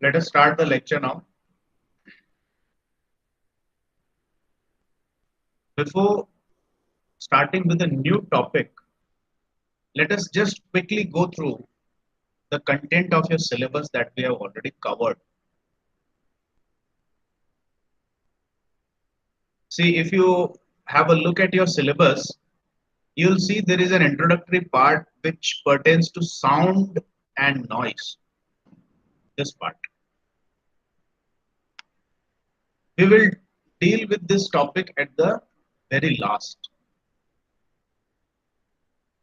Let us start the lecture now. Before starting with a new topic, let us just quickly go through the content of your syllabus that we have already covered. See, if you have a look at your syllabus, you'll see there is an introductory part which pertains to sound and noise. This part. We will deal with this topic at the very last.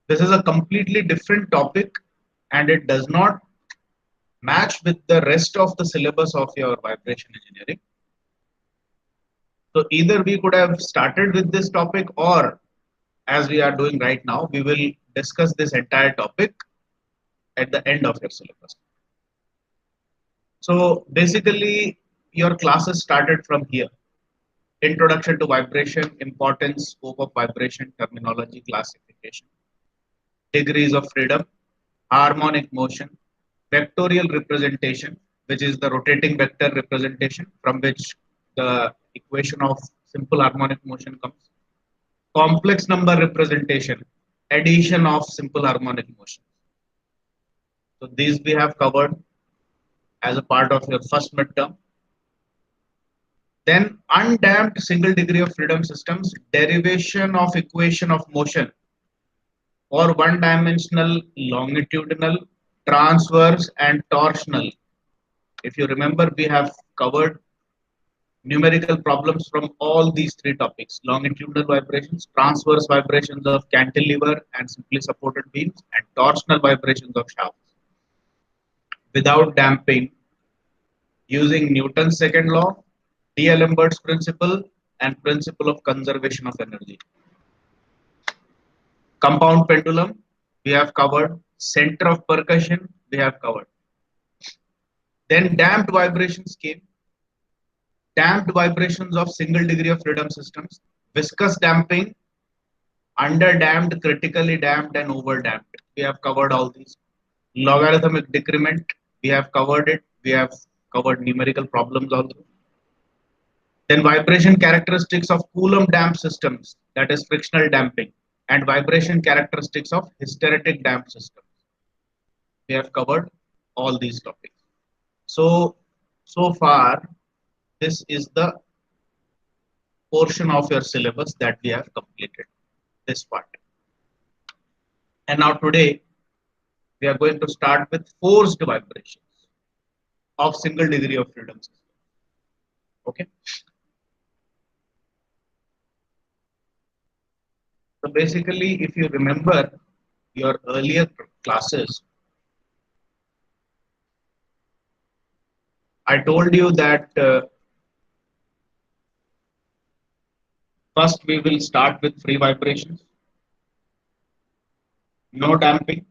This is a completely different topic and it does not match with the rest of the syllabus of your vibration engineering. So either we could have started with this topic, or as we are doing right now, we will discuss this entire topic at the end of your syllabus. So basically your classes started from here. Introduction to vibration, importance, scope of vibration, terminology, classification, degrees of freedom, harmonic motion, vectorial representation, which is the rotating vector representation from which the equation of simple harmonic motion comes, complex number representation, addition of simple harmonic motion. So these we have covered as a part of your first midterm. Then undamped single degree of freedom systems, derivation of equation of motion or one dimensional, longitudinal, transverse and torsional. If you remember, we have covered numerical problems from all these three topics: longitudinal vibrations, transverse vibrations of cantilever and simply supported beams, and torsional vibrations of shafts without damping, using Newton's second law, D'Alembert's principle, and principle of conservation of energy. Compound pendulum, we have covered. Center of percussion, we have covered. Then damped vibrations came. Damped vibrations of single degree of freedom systems, viscous damping, under damped, critically damped, and over damped. We have covered all these. Logarithmic decrement, we have covered it. We have covered numerical problems also. Then vibration characteristics of Coulomb damped systems, that is frictional damping, and vibration characteristics of hysteretic damped systems. We have covered all these topics. So far, this is the portion of your syllabus that we have completed, this part. And now today, we are going to start with forced vibrations of single degree of freedom system. Okay. So basically, if you remember your earlier classes, I told you that first we will start with free vibrations, no damping,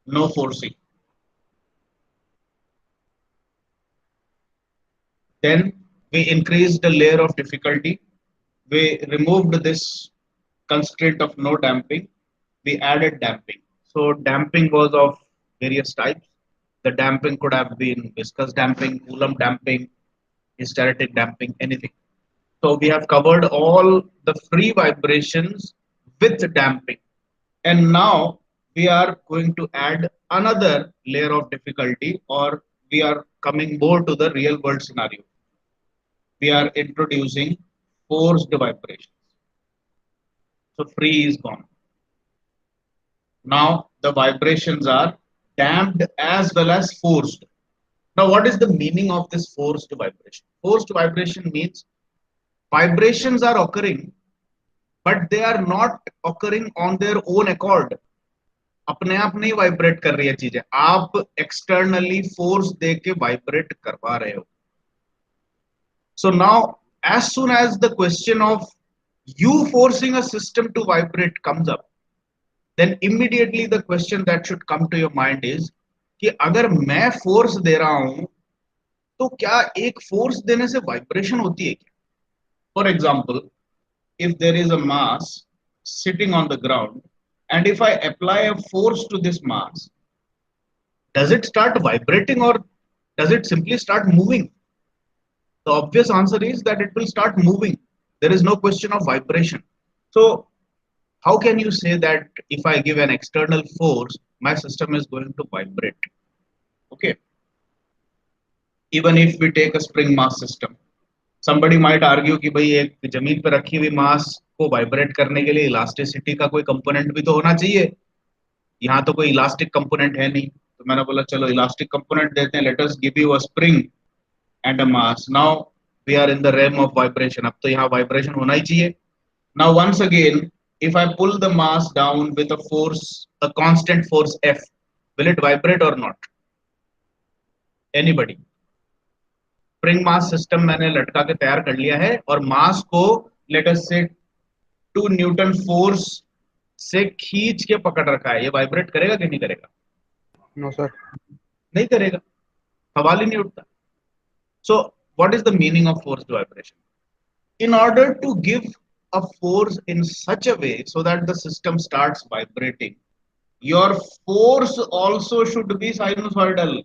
no forcing. Then we increased the layer of difficulty. We removed this constraint of no damping. We added damping. So damping was of various types. The damping could have been viscous damping, Coulomb damping, hysteretic damping, anything. So we have covered all the free vibrations with damping. And now we are going to add another layer of difficulty, or we are coming more to the real world scenario. We are introducing forced vibrations. So free is gone. Now the vibrations are damped as well as forced. Now what is the meaning of this forced vibration? Forced vibration means vibrations are occurring, but they are not occurring on their own accord. अपने आप नहीं vibrate कर रही है चीजें, आप externally force दे के vibrate करवा रहे हो. So now, as soon as the question of you forcing a system to vibrate comes up, then immediately the question that should come to your mind is कि अगर मैं फोर्स दे रहा हूं तो क्या एक फोर्स देने से वाइब्रेशन होती है क्या? For example, if there is a mass sitting on the ground and if I apply a force to this mass, Does it start vibrating or does it simply start moving? The obvious answer is that it will start moving. There is no question of vibration. So how can you say that if I give an external force, my system is going to vibrate? Okay. Even if we take a spring mass system, somebody might argue कि भाई एक जमीन पर रखी हुई मास को vibrate करने के लिए इलास्टिसिटी का कोई कंपोनेंट भी तो होना चाहिए. यहाँ तो कोई इलास्टिक कंपोनेंट है नहीं. तो मैंने बोला चलो इलास्टिक कंपोनेंट देते हैं. Let us give you a spring and a mass. Now we are in the realm of vibration. अब तो यहाँ वाइब्रेशन होना ही चाहिए. Now once again, if I pull the mass down with a force, a constant force F, will it vibrate or not? Anybody? Spring mass system मैंने लटका के तैयार कर लिया है और मास को लेट अस से 2 न्यूटन फोर्स से खींच के पकड़ रखा है. ये वाइब्रेट करेगा कि नहीं करेगा? No sir. नहीं करेगा. सवाल ही नहीं उठता. So what is the meaning of forced vibration? In order to give a force in such a way so that the system starts vibrating, your force also should be sinusoidal.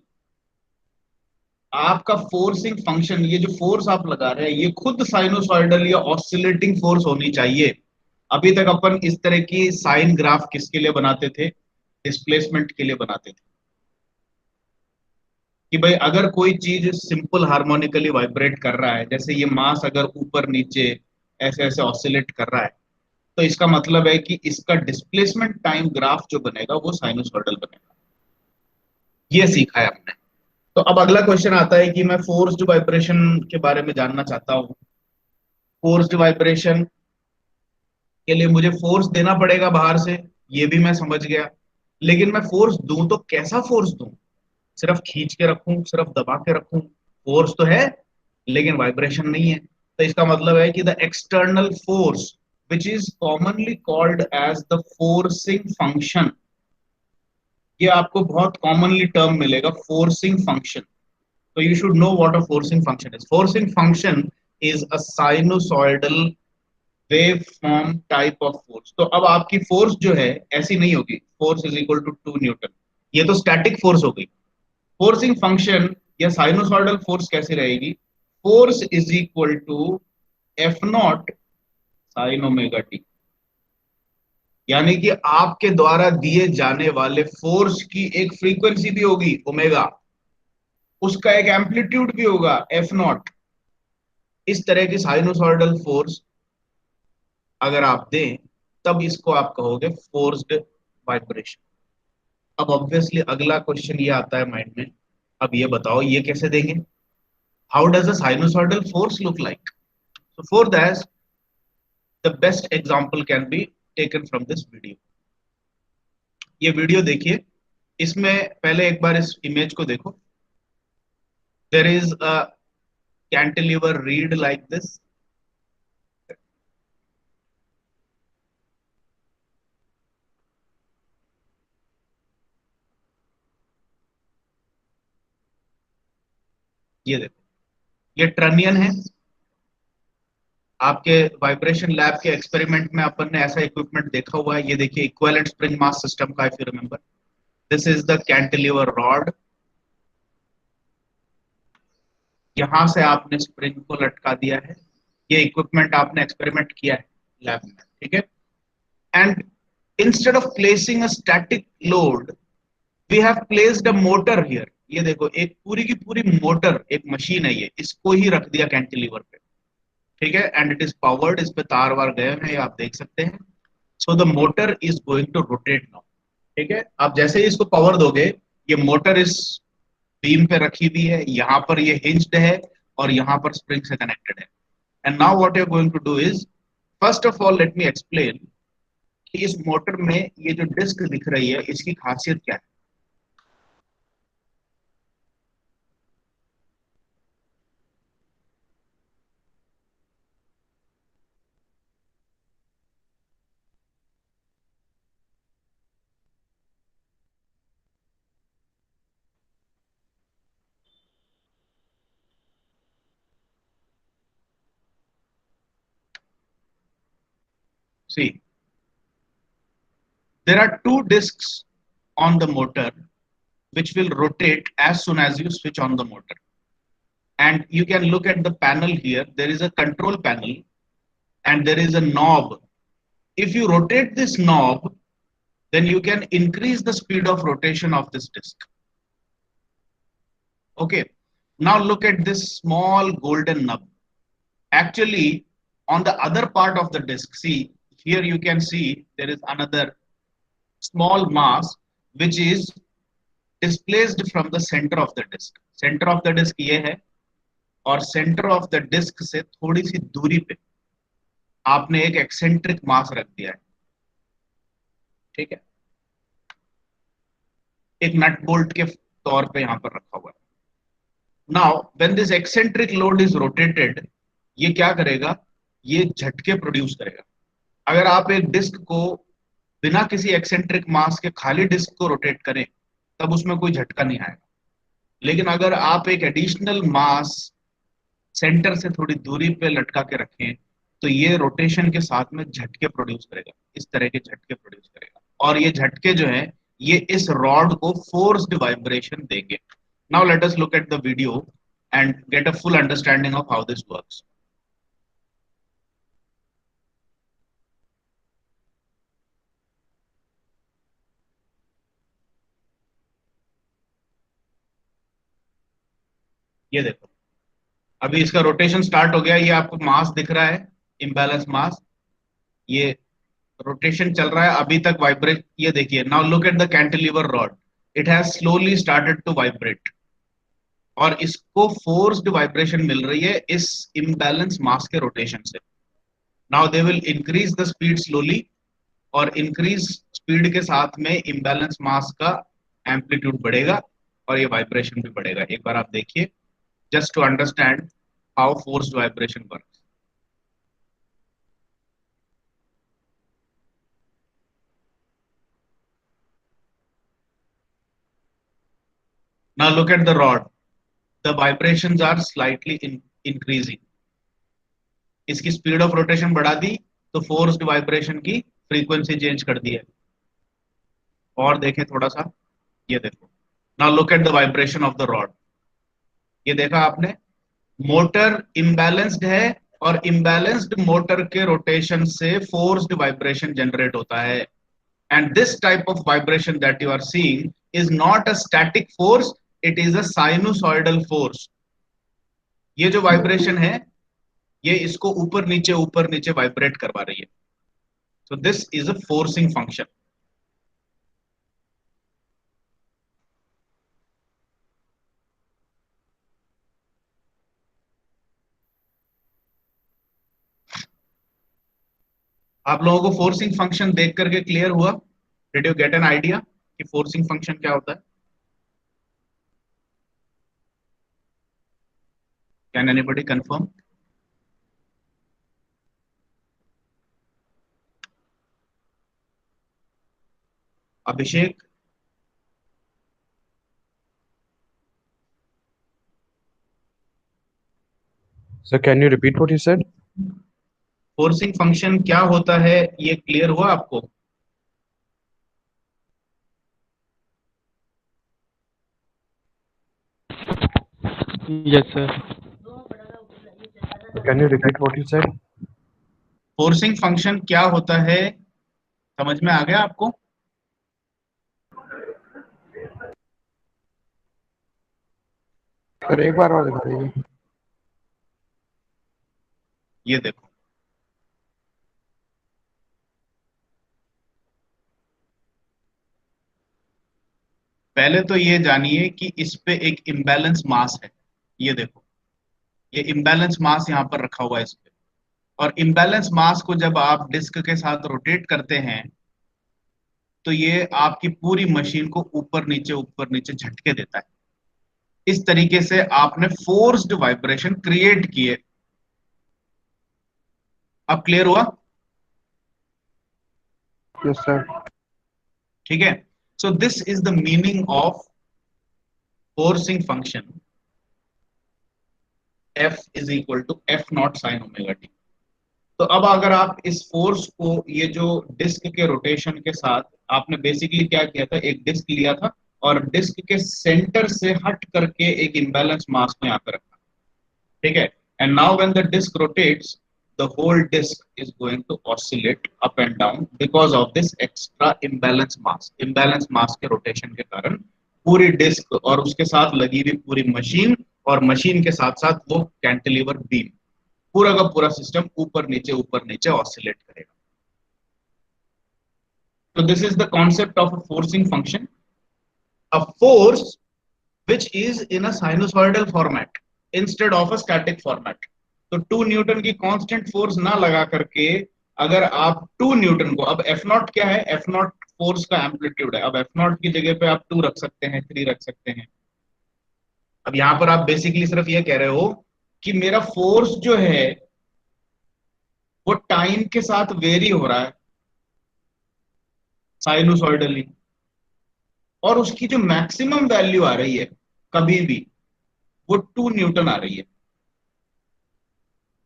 आपका forcing function, ये जो force आप लगा रहे हैं, ये खुद sinusoidal या ऑसिलेटिंग फोर्स होनी चाहिए. अभी तक अपन इस तरह की साइन ग्राफ किसके लिए बनाते थे? डिस्प्लेसमेंट के लिए बनाते थे कि भाई अगर कोई चीज सिंपल हार्मोनिकली वाइब्रेट कर रहा है, जैसे ये मास अगर ऊपर नीचे ऐसे ऐसे ऑसिलेट कर रहा है, तो इसका मतलब है कि इसका डिस्प्लेसमेंट टाइम ग्राफ जो बनेगा वो साइनोसॉइडल बनेगा. ये सीखा है हमने. तो अब अगला क्वेश्चन आता है कि मैं फोर्स्ड वाइब्रेशन के बारे में जानना चाहता हूँ. फोर्स्ड वाइब्रेशन के लिए मुझे फोर्स देना पड़ेगा बाहर से, ये भी मैं समझ गया. लेकिन मैं फोर्स दूं तो कैसा फोर्स दूं? सिर्फ खींच के रखूं, सिर्फ दबा के रखूं? फोर्स तो है लेकिन वाइब्रेशन नहीं है. तो इसका मतलब है कि the external force which is commonly called as the forcing function, ये आपको बहुत कॉमनली टर्म मिलेगा, forcing function. So you should know what a forcing function is. Forcing function is a sinusoidal waveform type of force. तो अब आपकी force जो है ऐसी नहीं होगी, force is equal to 2 newton. ये तो स्टैटिक फोर्स हो गई. फोर्सिंग फंक्शन या साइनोसॉइडल फोर्स कैसी रहेगी? Force is equal to F naught sine omega t. यानी कि आपके द्वारा दिए जाने वाले फोर्स की एक फ्रीक्वेंसी भी होगी ओमेगा, उसका एक एम्पलीट्यूड भी होगा एफ नॉट. इस तरह की साइनोसॉइडल फोर्स अगर आप दें तब इसको आप कहोगे फोर्स्ड वाइब्रेशन. अब ऑब्वियसली अगला क्वेश्चन ये आता है माइंड में, अब ये बताओ ये कैसे देंगे? How does a sinusoidal force look like? So for that the best example can be taken from this video. ये वीडियो देखिए. इसमें पहले एक बार इस इमेज को देखो. There is a cantilever reed like this. ये देखो, ये ट्रनियन है. आपके वाइब्रेशन लैब के एक्सपेरिमेंट में अपन ने ऐसा इक्विपमेंट देखा हुआ है. ये देखिए इक्विवेलेंट स्प्रिंग मास सिस्टम का, if you remember. This is the cantilever rod. यहां से आपने स्प्रिंग को लटका दिया है. ये इक्विपमेंट आपने एक्सपेरिमेंट किया है लैब में, ठीक है. And instead of placing a static load, we have placed a motor here. ये देखो एक पूरी की पूरी मोटर, एक मशीन है ये, इसको ही रख दिया कैंटिलीवर पे, ठीक है. And it is powered. इस पे तार वार गए हैं, ये आप देख सकते हैं. So the motor is going to rotate now, ठीक है. आप जैसे ही इसको पावर दोगे, ये मोटर इस बीम पे रखी हुई है, यहाँ पर ये हिंज्ड है और यहाँ पर स्प्रिंग से कनेक्टेड है. And now what you are going to do is, first of all let me explain कि इस मोटर में ये जो डिस्क दिख रही है इसकी खासियत क्या है. See, there are two discs on the motor which will rotate as soon as you switch on the motor. And you can look at the panel here. There is a control panel and there is a knob. If you rotate this knob, then you can increase the speed of rotation of this disc. Okay, now look at this small golden nub. Actually, on the other part of the disc, see, here you can see there is another small mass which is displaced from the center of the disc. Center of the disc ये है और center of the disc से थोड़ी सी दूरी पे आपने एक eccentric mass रख दिया है, ठीक है, एक नट बोल्ट के तौर पे यहाँ पर रखा हुआ है. Now when this eccentric load is rotated, ये क्या करेगा, ये झटके प्रोड्यूस करेगा. अगर आप एक डिस्क को बिना किसी एक्सेंट्रिक मास के खाली डिस्क को रोटेट करें तब उसमें कोई झटका नहीं आएगा. लेकिन अगर आप एक एडिशनल मास सेंटर से थोड़ी दूरी पे लटका के रखें तो ये रोटेशन के साथ में झटके प्रोड्यूस करेगा, इस तरह के झटके प्रोड्यूस करेगा. और ये झटके जो है ये इस रॉड को फोर्स्ड वाइब्रेशन देंगे. Now let us look at the video and get a full understanding of how this works. ये देखो, अभी इसका रोटेशन स्टार्ट हो गया. ये आपको मास दिख रहा है, इम्बैलेंस मास. ये रोटेशन चल रहा है, अभी तक वाइब्रेट. ये देखिए, now look at the cantilever rod, it has slowly started to vibrate और इसको फोर्स्ड वाइब्रेशन मिल रही है इस इम्बैलेंस मास के रोटेशन से. Now they will increase the speed slowly और इंक्रीज स्पीड के साथ में इम्बैलेंस मास का एम्पलीट्यूड बढ़ेगा और ये वाइब्रेशन भी बढ़ेगा. एक बार आप देखिए, just to understand how forced vibration works. Now look at the rod. The vibrations are slightly increasing. इसकी स्पीड ऑफ रोटेशन बढ़ा दी तो फोर्स्ड वाइब्रेशन की फ्रीक्वेंसी चेंज कर दी है. और देखें थोड़ा सा, ये देखो. Now look at the vibration of the rod. ये देखा आपने, मोटर इम्बैलेंस्ड है और इम्बैलेंस्ड मोटर के रोटेशन से फोर्स्ड वाइब्रेशन जनरेट होता है. And this type of vibration that you are seeing is not a static force, it is a sinusoidal force. ये जो वाइब्रेशन है ये इसको ऊपर नीचे वाइब्रेट करवा रही है. So this is a forcing function. आप लोगों को फोर्सिंग फंक्शन देख करके क्लियर हुआ? Did you get an idea कि फोर्सिंग फंक्शन क्या होता है? Can anybody confirm? Abhishek? Sir, can you repeat what you said? Forcing function क्या होता है ये क्लियर हुआ आपको? Yes, sir. Can you repeat what you said? Forcing function क्या होता है समझ में आ गया आपको? सर एक बार और दिखा दीजिए. ये देखो, पहले तो ये जानिए कि इस पे एक इम्बैलेंस मास है. ये देखो, ये इम्बैलेंस मास यहाँ पर रखा हुआ है इस पे. और इम्बैलेंस मास को जब आप डिस्क के साथ रोटेट करते हैं तो ये आपकी पूरी मशीन को ऊपर नीचे झटके देता है. इस तरीके से आपने फोर्स्ड वाइब्रेशन क्रिएट किए. अब क्लियर हुआ? Yes sir. ठीक है. So this is the meaning of forcing function. F is equal to F naught sine omega T. तो अब अगर आप इस फोर्स को, ये जो डिस्क के रोटेशन के साथ आपने बेसिकली क्या किया था, एक डिस्क लिया था और डिस्क के सेंटर से हट करके एक इम्बैलेंस मास को यहाँ पे रखा, ठीक है। And now when the disc rotates, the whole disc is going to oscillate up and down because of this extra imbalance mass. Imbalance mass के रोटेशन के कारण पूरी डिस्क और उसके साथ लगी हुई पूरी मशीन और मशीन के साथ साथ वो कैंटिलीवर बीम, पूरा का पूरा सिस्टम ऊपर नीचे ऑसिलेट करेगा। तो this is the concept of a forcing function, a force which is in a sinusoidal format instead of a static format। तो 2 न्यूटन की कांस्टेंट फोर्स ना लगा करके अगर आप 2 न्यूटन को, अब एफ नॉट क्या है, एफ नॉट फोर्स का एम्पलीट्यूड है, अब एफ नॉट की जगह पे आप 2 रख सकते हैं, 3 रख सकते हैं। अब यहां पर आप बेसिकली सिर्फ ये कह रहे हो कि मेरा फोर्स जो है वो टाइम के साथ वेरी हो रहा है साइनुसॉइडली, और उसकी जो मैक्सिमम वैल्यू आ रही है कभी भी वो 2 न्यूटन आ रही है,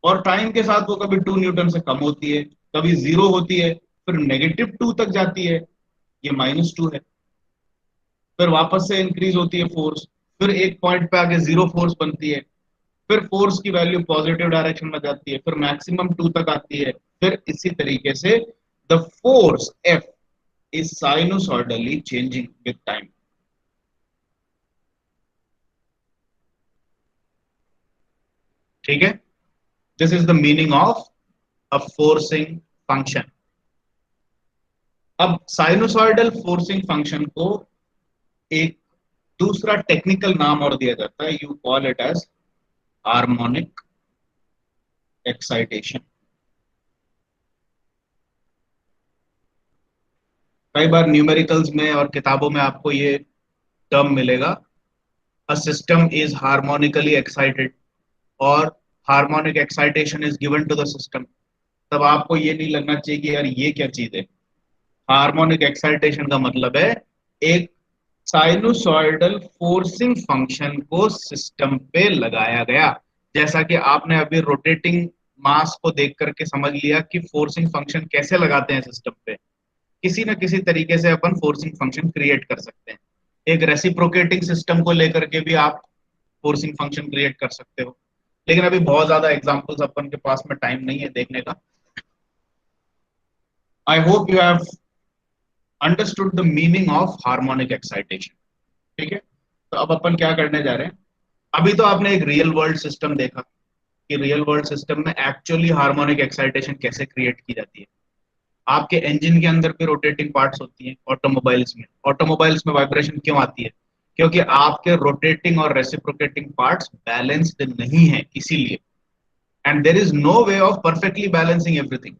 और टाइम के साथ वो कभी 2 न्यूटन से कम होती है, कभी 0 होती है, फिर -2 तक जाती है, ये -2 है, फिर वापस से इंक्रीज होती है फोर्स, फिर एक पॉइंट पे आके 0 फोर्स बनती है, फिर फोर्स की वैल्यू पॉजिटिव डायरेक्शन में जाती है, फिर मैक्सिमम 2 तक आती है, फिर इसी तरीके से the force F is sinusoidally changing with time. ठीक है, this is the meaning of a forcing function. अब साइनोसॉइडल फोर्सिंग फंक्शन को एक दूसरा टेक्निकल नाम और दिया जाता है, you call it as harmonic excitation. कई बार न्यूमेरिकल्स में और किताबों में आपको ये टर्म मिलेगा, a system is harmonically excited और harmonic excitation is given to the system. तब आपको ये नहीं लगना चाहिए कि यार ये क्या चीज है। हार्मोनिक एक्साइटेशन का मतलब है एक साइनुसॉइडल फोर्सिंग फंक्शन को सिस्टम पे लगाया गया। जैसा कि आपने अभी रोटेटिंग मास को देख करके समझ लिया कि फोर्सिंग फंक्शन कैसे लगाते हैं सिस्टम पे, किसी न किसी तरीके से अपन फोर्सिंग फंक्शन क्रिएट कर सकते हैं। एक रेसिप्रोकेटिंग सिस्टम को लेकर के भी आप फोर्सिंग फंक्शन क्रिएट कर सकते हो, लेकिन अभी बहुत ज्यादा एग्जांपल्स अपन के पास में टाइम नहीं है देखने का। I hope you have understood the meaning of harmonic excitation. ठीक है, तो अब अपन क्या करने जा रहे हैं। अभी तो आपने एक रियल वर्ल्ड सिस्टम देखा कि रियल वर्ल्ड सिस्टम में एक्चुअली हार्मोनिक एक्साइटेशन कैसे क्रिएट की जाती है। आपके इंजन के अंदर भी रोटेटिंग पार्ट्स होती हैं ऑटोमोबाइल्स में वाइब्रेशन क्यों आती है, क्योंकि आपके रोटेटिंग और रेसिप्रोकेटिंग पार्ट्स बैलेंस्ड नहीं है, इसीलिए। And there is no way of perfectly balancing everything.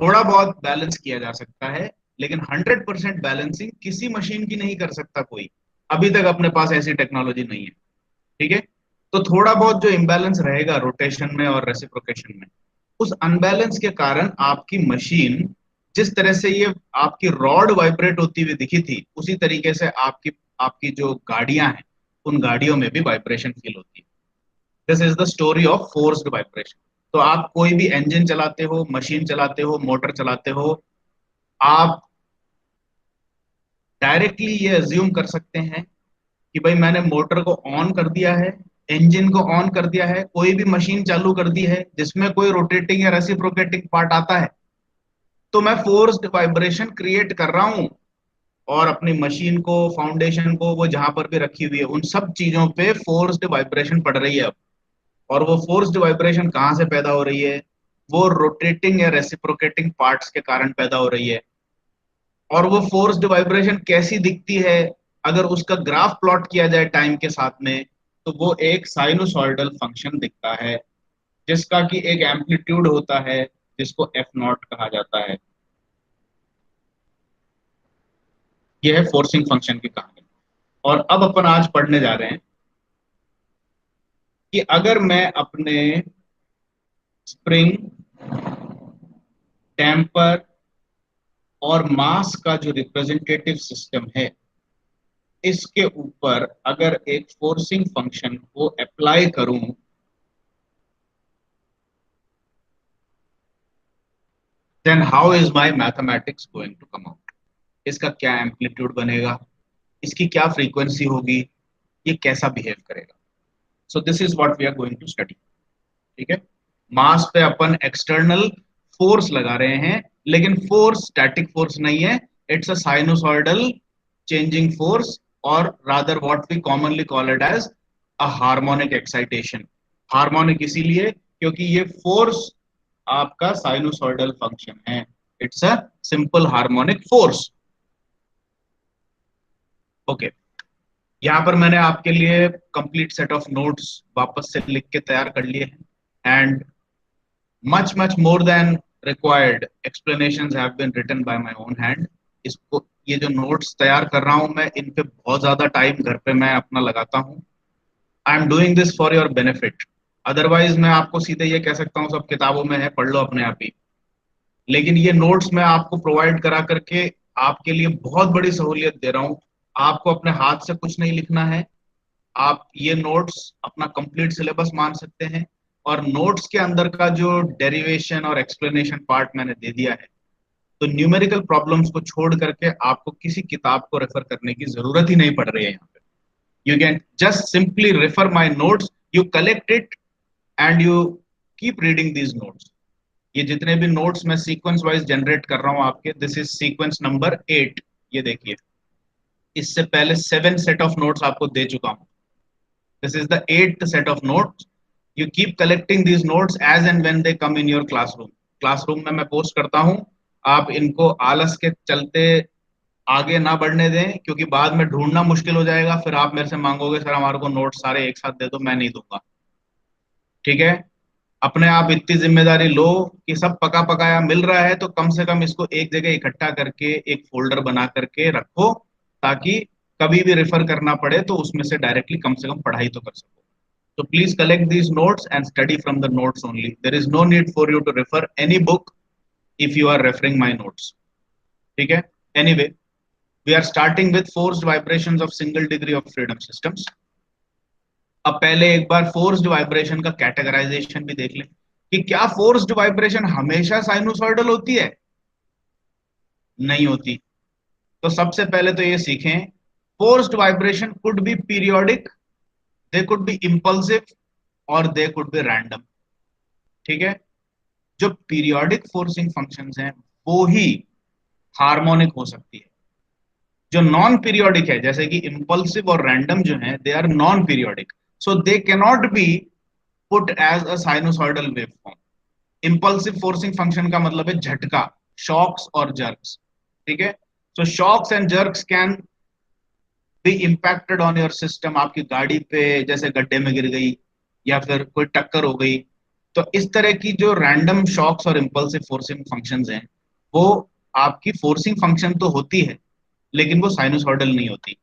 थोड़ा बहुत बैलेंस किया जा सकता है, लेकिन 100% बैलेंसिंग किसी मशीन की नहीं कर सकता कोई, अभी तक अपने पास ऐसी टेक्नोलॉजी नहीं है। ठीक है, तो थोड़ा बहुत जो इम्बैलेंस रहेगा रोटेशन में और रेसिप्रोकेशन में, उस अनबैलेंस के कारण आपकी मशीन, जिस तरह से ये आपकी रॉड वाइब्रेट होती हुई दिखी थी, उसी तरीके से आपकी आपकी जो गाड़ियां हैं उन गाड़ियों में भी वाइब्रेशन फील होती है। This is the story of forced vibration. तो आप कोई भी इंजन चलाते हो, मशीन चलाते हो, मोटर चलाते हो, आप डायरेक्टली ये अज्यूम कर सकते हैं कि भाई मैंने मोटर को ऑन कर दिया है, इंजन को ऑन कर दिया है, कोई भी मशीन चालू कर दी है जिसमें कोई रोटेटिंग या रेसिप्रोकेटिंग पार्ट आता है, तो मैं फोर्स्ड वाइब्रेशन क्रिएट कर रहा हूं, और अपनी मशीन को, फाउंडेशन को, वो जहां पर भी रखी हुई है उन सब चीजों पे फोर्स्ड वाइब्रेशन पड़ रही है अब। और वो फोर्स्ड वाइब्रेशन कहाँ से पैदा हो रही है, वो रोटेटिंग या रेसिप्रोकेटिंग पार्ट्स के कारण पैदा हो रही है। और वो फोर्स्ड वाइब्रेशन कैसी दिखती है, अगर उसका ग्राफ प्लॉट किया जाए टाइम के साथ में, तो वो एक साइनुसॉइडल फंक्शन दिखता है, जिसका कि एक एम्पलीट्यूड होता है, जिसको एफ नॉट कहा जाता है। यह है फोर्सिंग फंक्शन की कहानी। और अब अपन आज पढ़ने जा रहे हैं कि अगर मैं अपने स्प्रिंग, टेम्पर और मास का जो रिप्रेजेंटेटिव सिस्टम है, इसके ऊपर अगर एक फोर्सिंग फंक्शन को अप्लाई करूं, then how is my mathematics going to come out. इसका क्या एम्पलीट्यूड बनेगा, इसकी क्या फ्रीक्वेंसी होगी, ये कैसा बिहेव करेगा. So this is what we are going to study. ठीक है. मास पे अपन एक्सटर्नल फोर्स लगा रहे हैं, लेकिन फोर्स स्टैटिक फोर्स नहीं है. It's a sinusoidal changing force, और rather what we commonly call it as a harmonic excitation. Harmonic इसीलिए क्योंकि ये फोर्स आपका साइनोसॉइडल फंक्शन है. It's a simple harmonic force. Okay. यहाँ पर मैंने आपके लिए कंप्लीट सेट ऑफ नोट्स वापस से लिख के तैयार कर लिए हैं, and much more than required explanations have been written by my own hand. इसको, ये जो नोट्स तैयार कर रहा हूं मैं, इन पे बहुत ज्यादा टाइम घर पे मैं अपना लगाता हूं. I am doing this for your benefit. Otherwise मैं आपको सीधे ये कह सकता हूँ सब किताबों में है, पढ़ लो अपने आप ही. लेकिन ये नोट्स मैं आपको प्रोवाइड करा करके आपके लिए बहुत बड़ी सहूलियत दे रहा हूँ. आपको अपने हाथ से कुछ नहीं लिखना है. आप ये नोट्स अपना कंप्लीट सिलेबस मान सकते हैं, और नोट्स के अंदर का जो डेरिवेशन और एक्सप्लेनेशन पार्ट मैंने दे दिया है, तो न्यूमेरिकल प्रॉब्लम्स को छोड़ करके आपको किसी किताब को रेफर करने की जरूरत ही नहीं पड़ रही है. यहाँ पे you can just simply refer my notes, you collect it and you keep reading these notes. ये जितने भी नोट्स मैं सीक्वेंस वाइज जनरेट कर रहा हूँ आपके, दिस इज सीक्वेंस नंबर 8. ये देखिए, इससे पहले 7 सेट ऑफ नोट्स आपको दे चुका हूँ. This is the 8th set of notes. You keep collecting these notes as and when they come in your classroom. Classroom में मैं पोस्ट करता हूँ. आप इनको आलस के चलते आगे ना बढ़ने दें, क्योंकि बाद में ढूंढना मुश्किल हो जाएगा. फिर आप मेरे से मांगोगे सर हमारे को नोट सारे एक साथ दे दो. मैं नहीं दूंगा. ठीक है. अपने आप इतनी जिम्मेदारी लो कि सब पका पकाया मिल रहा है तो कम से कम इसको एक जगह इकट्ठा करके एक फोल्डर बना करके रखो, ताकि कभी भी रेफर करना पड़े तो उसमें से डायरेक्टली कम से कम पढ़ाई तो कर सको. So please collect these notes and study from the notes only. There is no need for you to refer any book if you are referring my notes. ठीक है. Anyway, we are starting with forced vibrations of single degree of freedom systems. अब पहले एक बार forced vibration का categorisation भी देख लें कि क्या फोर्स्ड वाइब्रेशन हमेशा साइनोसॉइडल होती है? नहीं होती. तो सबसे पहले तो ये सीखें, forced vibration could be periodic, they could be impulsive, और दे कुड बी रैंडम. ठीक है. जो पीरियोडिक फोर्सिंग फंक्शंस हैं वो ही हार्मोनिक हो सकती है. जो नॉन पीरियोडिक है, जैसे कि इंपल्सिव और रैंडम जो है, they are non periodic, so they cannot be put as a sinusoidal waveform. Impulsive forcing function का मतलब है झटका, शॉक्स और जर्क्स. ठीक है. So shocks and jerks can be impacted on your system. आपकी गाड़ी पे जैसे गड्ढे में गिर गई या फिर कोई टक्कर हो गई, तो इस तरह की जो रैंडम शॉक्स और इंपल्सिव फोर्सिंग फंक्शंस हैं, वो आपकी फोर्सिंग फंक्शन तो होती है लेकिन वो साइनोसॉइडल नहीं होती.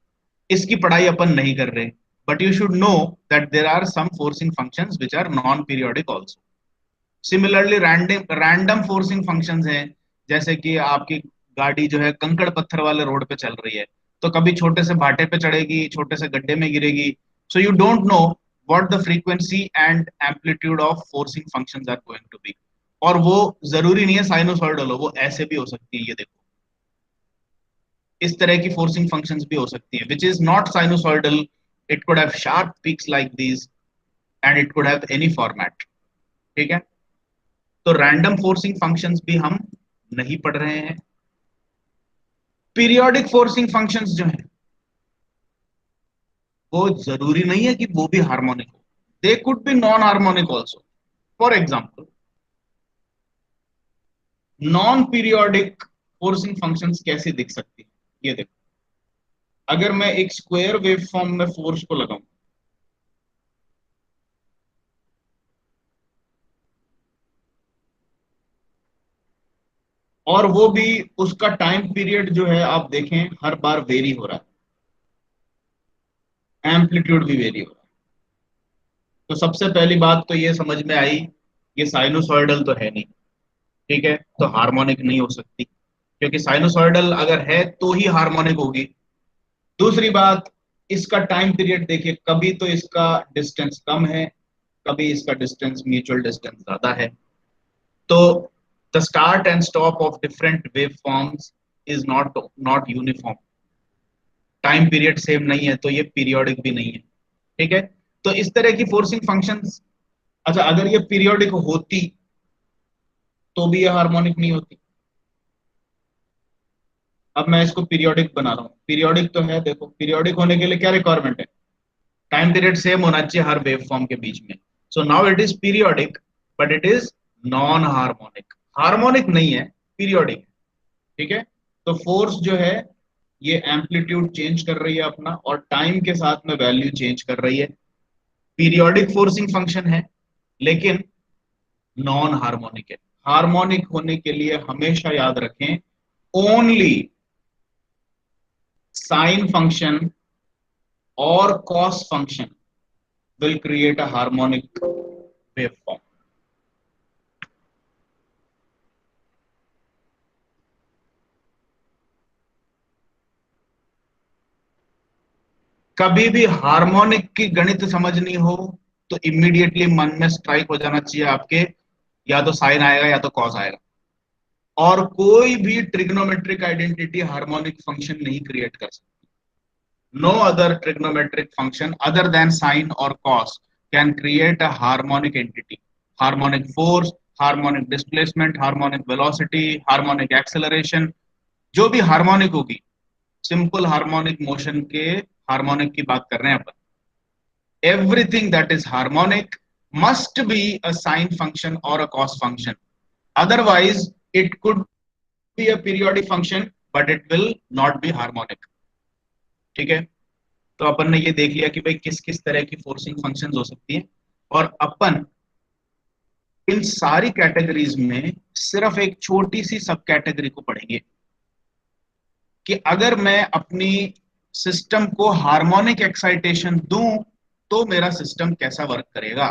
इसकी पढ़ाई अपन नहीं कर रहे, but you should know that there are some forcing functions which are non periodic also. Similarly random forcing functions हैं, जैसे कि आपकी गाड़ी जो है कंकड़ पत्थर वाले रोड पे चल रही है, तो कभी छोटे से भाटे पे चढ़ेगी, छोटे से गड्ढे में गिरेगी. So you don't know what the frequency and amplitude of forcing functions are going to be. और वो जरूरी नहीं है साइनोसॉइडल हो, वो ऐसे भी हो सकती है. ये देखो, इस तरह की फोर्सिंग फंक्शंस भी हो सकती है which is not sinusoidal. It could have sharp peaks like these, and it could have any format. ठीक है. तो रैंडम फोर्सिंग फंक्शंस भी हम नहीं पढ़ रहे हैं. पीरियोडिक फोर्सिंग फंक्शंस जो हैं वो जरूरी नहीं है कि वो भी हार्मोनिक हो. They could be non harmonic also. For example, non periodic forcing functions कैसे दिख सकती है? ये देखो, अगर मैं एक स्क्वायर वेव फॉर्म में फोर्स को लगाऊं, और वो भी उसका टाइम पीरियड जो है आप देखें हर बार वेरी हो रहा है, एम्पलीट्यूड भी वेरी हो रहा है, तो सबसे पहली बात तो ये समझ में आई, ये साइनोसॉइडल तो है नहीं. ठीक है. तो हार्मोनिक नहीं हो सकती, क्योंकि साइनोसॉइडल अगर है तो ही हार्मोनिक होगी. दूसरी बात, इसका टाइम पीरियड देखिए, कभी तो इसका डिस्टेंस कम है, कभी इसका डिस्टेंस म्यूचुअल डिस्टेंस ज्यादा है. तो the start and stop of different wave forms is not uniform. Time period same नहीं है तो ये पीरियोडिक भी नहीं है। ठीक है, तो इस तरह की फोर्सिंग फंक्शंस, अच्छा अगर ये पीरियोडिक होती तो भी ये हार्मोनिक नहीं होती। अब मैं इसको पीरियोडिक बना रहा हूँ, पीरियोडिक तो है, देखो पीरियोडिक होने के लिए क्या रिक्वायरमेंट है, टाइम पीरियड सेम होना चाहिए हर वेव फॉर्म के बीच में। So now it is periodic but it is non harmonic, harmonic नहीं है, पीरियोडिक। ठीक है, तो फोर्स जो है ये एम्पलीट्यूड चेंज कर रही है अपना, और टाइम के साथ में वैल्यू चेंज कर रही है। पीरियोडिक फोर्सिंग फंक्शन है लेकिन नॉन हार्मोनिक है। हार्मोनिक होने के लिए हमेशा याद रखें, ओनली साइन फंक्शन और cos function will create a harmonic waveform. कभी भी हार्मोनिक की गणित समझनी हो तो इमीडिएटली मन में स्ट्राइक हो जाना चाहिए आपके, या तो साइन आएगा या तो कॉस आएगा, और कोई भी ट्रिग्नोमेट्रिक आइडेंटिटी हार्मोनिक फंक्शन नहीं क्रिएट कर सकती। No other trigonometric function other than sine और cos can create a harmonic entity. Harmonic force, harmonic displacement, harmonic velocity, harmonic acceleration, जो भी हार्मोनिक होगी, सिंपल हार्मोनिक मोशन के हार्मोनिक की बात कर रहे हैं अपन, everything that is harmonic must be a sine function or a cos function, otherwise it could be a periodic function but it will not be harmonic। ठीक है, तो अपन ने ये देख लिया कि भाई किस किस तरह की फोर्सिंग फंक्शंस हो सकती है, और अपन इन सारी कैटेगरीज में सिर्फ एक छोटी सी सब कैटेगरी को पढ़ेंगे कि अगर मैं अपनी सिस्टम को हार्मोनिक एक्साइटेशन दूं तो मेरा सिस्टम कैसा वर्क करेगा।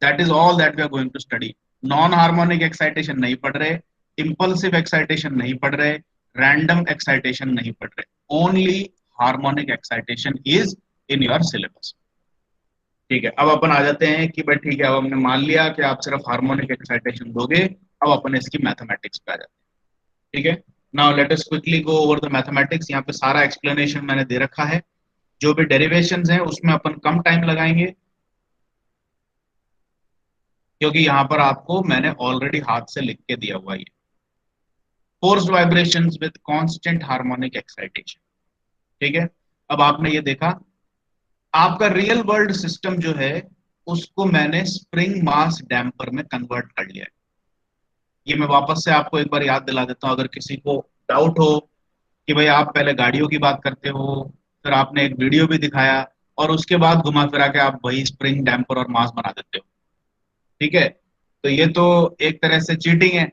That is all that we are going to study. Non harmonic excitation नहीं पढ़ रहे, इंपल्सिव एक्साइटेशन नहीं पढ़ रहे, रैंडम एक्साइटेशन नहीं पढ़ रहे, only harmonic excitation is in your syllabus. ठीक है, अब अपन आ जाते हैं कि भाई ठीक है, अब हमने मान लिया कि आप सिर्फ हार्मोनिक एक्साइटेशन दोगे, अब अपन इसकी मैथमेटिक्स पे आ जाते हैं। ठीक है, now let us quickly go over the mathematics. यहाँ पे सारा एक्सप्लेनेशन मैंने दे रखा है, जो भी डेरिवेशंस हैं उसमें अपन कम टाइम लगाएंगे, क्योंकि यहाँ पर आपको मैंने ऑलरेडी हाथ से लिख के दिया हुआ है, forced vibrations with constant harmonic excitation. ठीक है, अब आपने ये देखा, आपका रियल वर्ल्ड सिस्टम जो है उसको मैंने स्प्रिंग मास डैम्पर में कन्वर्ट कर लिया है। ये मैं वापस से आपको एक बार याद दिला देता हूं, अगर किसी को डाउट हो कि भाई आप पहले गाड़ियों की बात करते हो, फिर आपने एक वीडियो भी दिखाया, और उसके बाद घुमा फिरा के आप वही स्प्रिंग डैम्पर और मास बना देते हो। ठीक है, तो ये तो एक तरह से चीटिंग है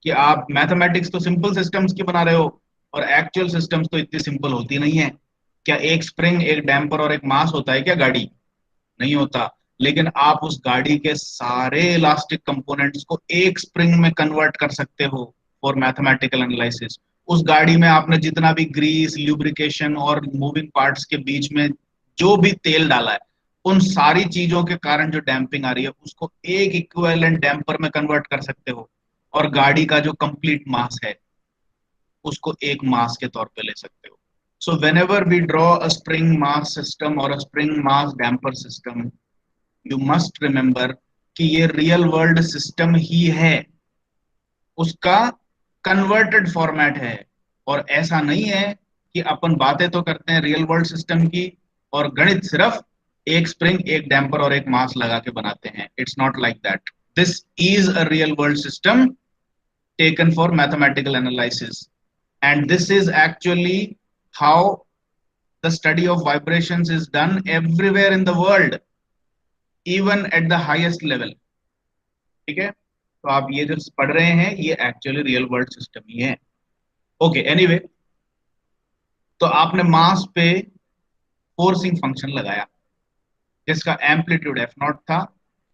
कि आप मैथमेटिक्स तो सिंपल सिस्टम्स की बना रहे हो और एक्चुअल सिस्टम्स तो इतनी सिंपल होती नहीं है। क्या एक स्प्रिंग, एक डैम्पर और एक मास होता है क्या गाड़ी? नहीं होता। लेकिन आप उस गाड़ी के सारे इलास्टिक कंपोनेंट्स को एक स्प्रिंग में कन्वर्ट कर सकते हो फॉर मैथमेटिकल एनालिसिस। उस गाड़ी में आपने जितना भी ग्रीस, ल्यूब्रिकेशन और मूविंग पार्ट्स के बीच में जो भी तेल डाला है, उन सारी चीजों के कारण जो डैम्पिंग आ रही है उसको एक इक्विवेलेंट डैम्पर में कन्वर्ट कर सकते हो, और गाड़ी का जो कंप्लीट मास है उसको एक मास के तौर पे ले सकते हो। So whenever we draw a spring mass system और a spring mass damper system, you must remember कि ये रियल वर्ल्ड सिस्टम ही है, उसका कन्वर्टेड फॉर्मेट है। और ऐसा नहीं है कि अपन बातें तो करते हैं रियल वर्ल्ड सिस्टम की और गणित सिर्फ एक स्प्रिंग, एक डैम्पर और एक मास लगा के बनाते हैं। It's not like that. This is a real world system taken for mathematical analysis, and this is actually how the study of vibrations is done everywhere in the world, even at the highest level। ठीक है, तो आप ये जो पढ़ रहे हैं ये एक्चुअली रियल वर्ल्ड सिस्टम ही है। ओके, एनीवे, तो आपने मास पे फोर्सिंग फंक्शन लगाया जिसका एम्पलीट्यूड एफ नॉट था,